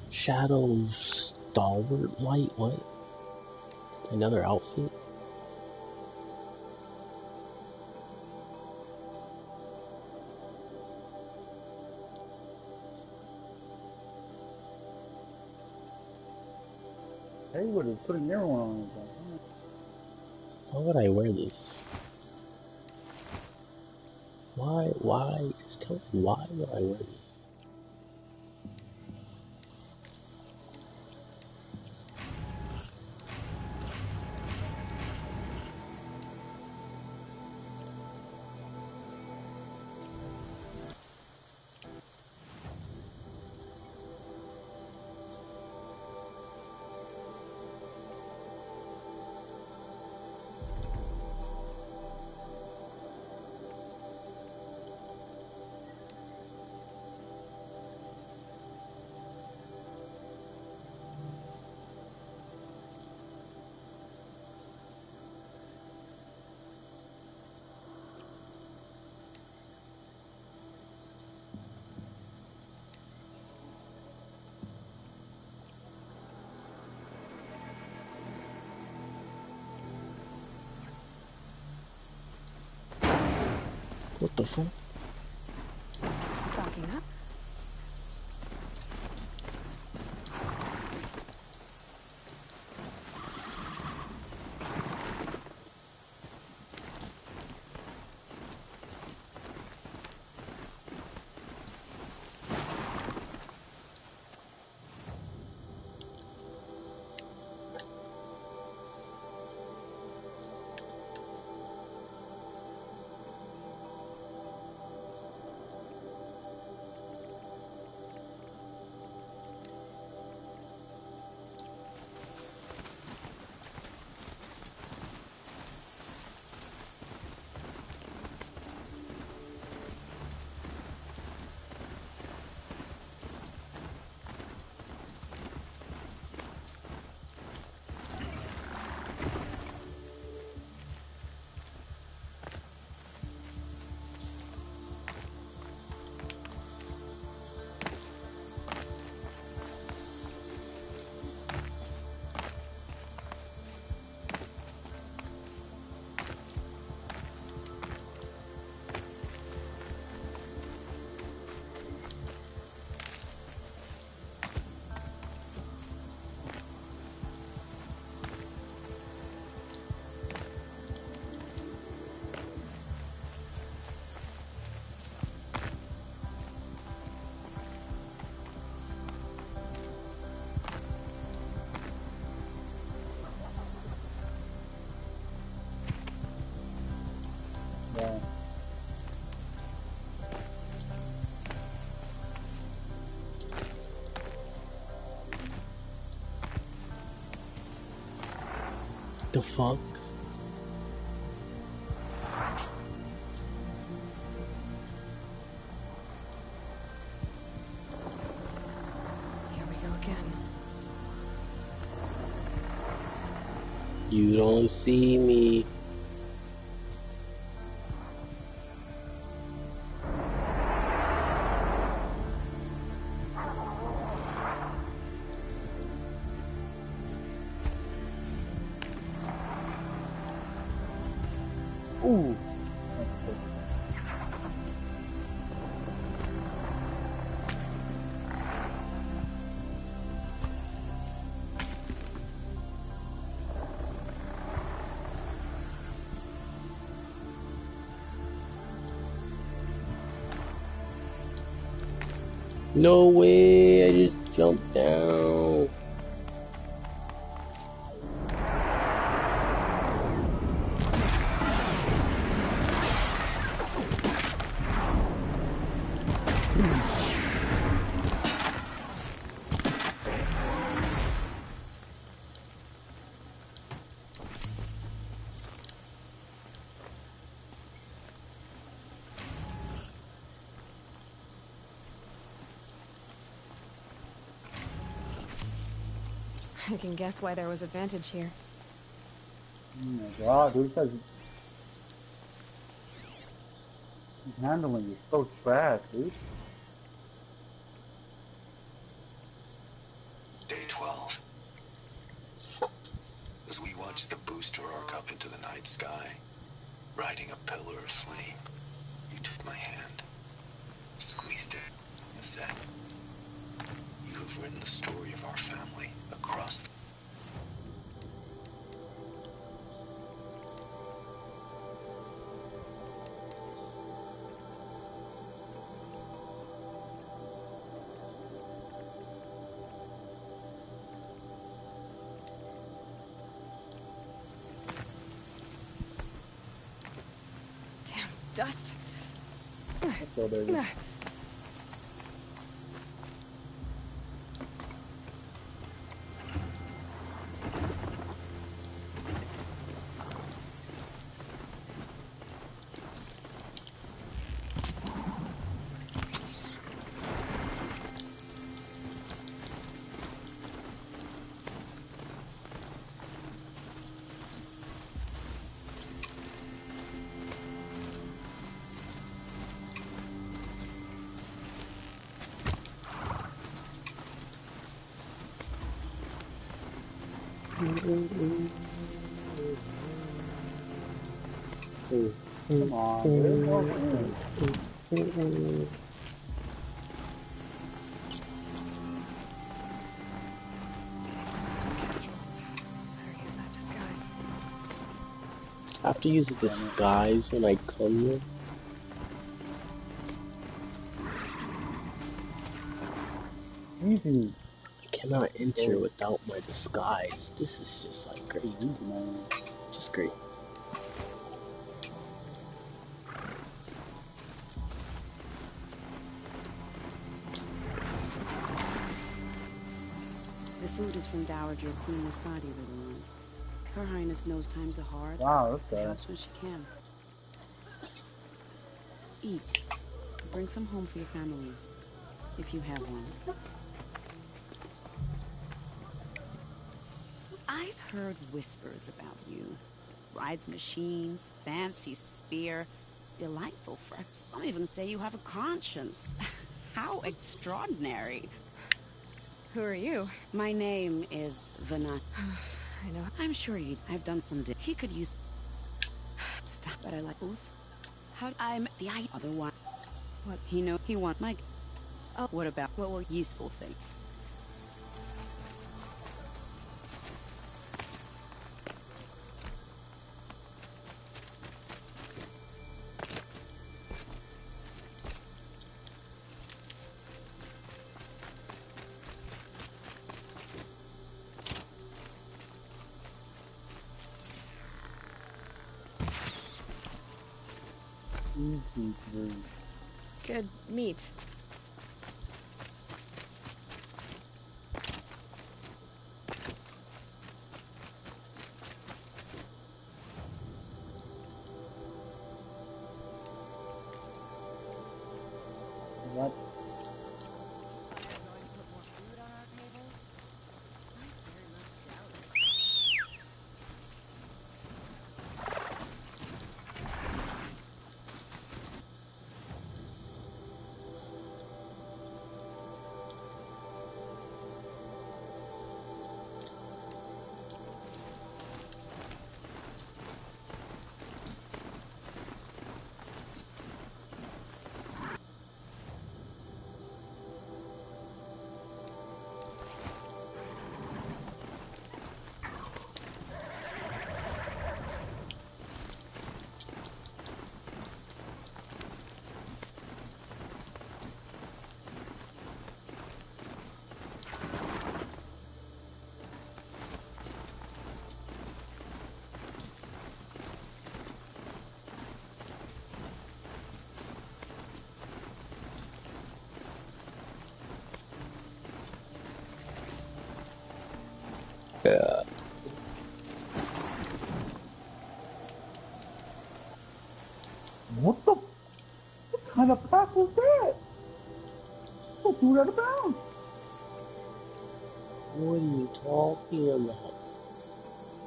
Shadow Stalwart Light? What? Another outfit? Hey, what is putting everyone on it? Why would I wear this? Why? Just tell me, why would I wear this? What the fuck? Stocking up. The fuck? Here we go again. You don't see me. Ooh. No way, I just jumped down. I can guess why there was advantage here. Oh my god, dude, this guy's handling is so trash, dude. Day 12. As we watch the booster arc up into the night sky, riding a pillar of flame, you took my hand, squeezed it, and said, "You have written the story of our family across the..." Damn dust. Let's go, baby. Come on, dude. I have to use a disguise when I come here. Easy. I cannot enter without my disguise. This is just like great. Just great. The food is from Dowager Queen Masadi, little ones. Her Highness knows times are hard. Wow, She okay. helps when she can. Eat. Bring some home for your families, if you have one. I've heard whispers about you. Rides machines, fancy spear, delightful fresh. Some even say you have a conscience. How extraordinary. Who are you? My name is Vanat. I know. I'm sure I've done some he could use... Stop, but I like Uth. How... I'm the otherwise. What? He want my... Oh, what about... What will useful thing? Easy, dude. Good meat. Yeah. What the? What kind of pass was that? Who threw it out of bounds? What are you talking about?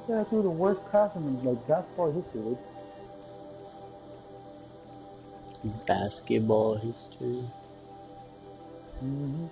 Yeah, I threw the worst pass in like basketball history. Basketball history. Mm-hmm.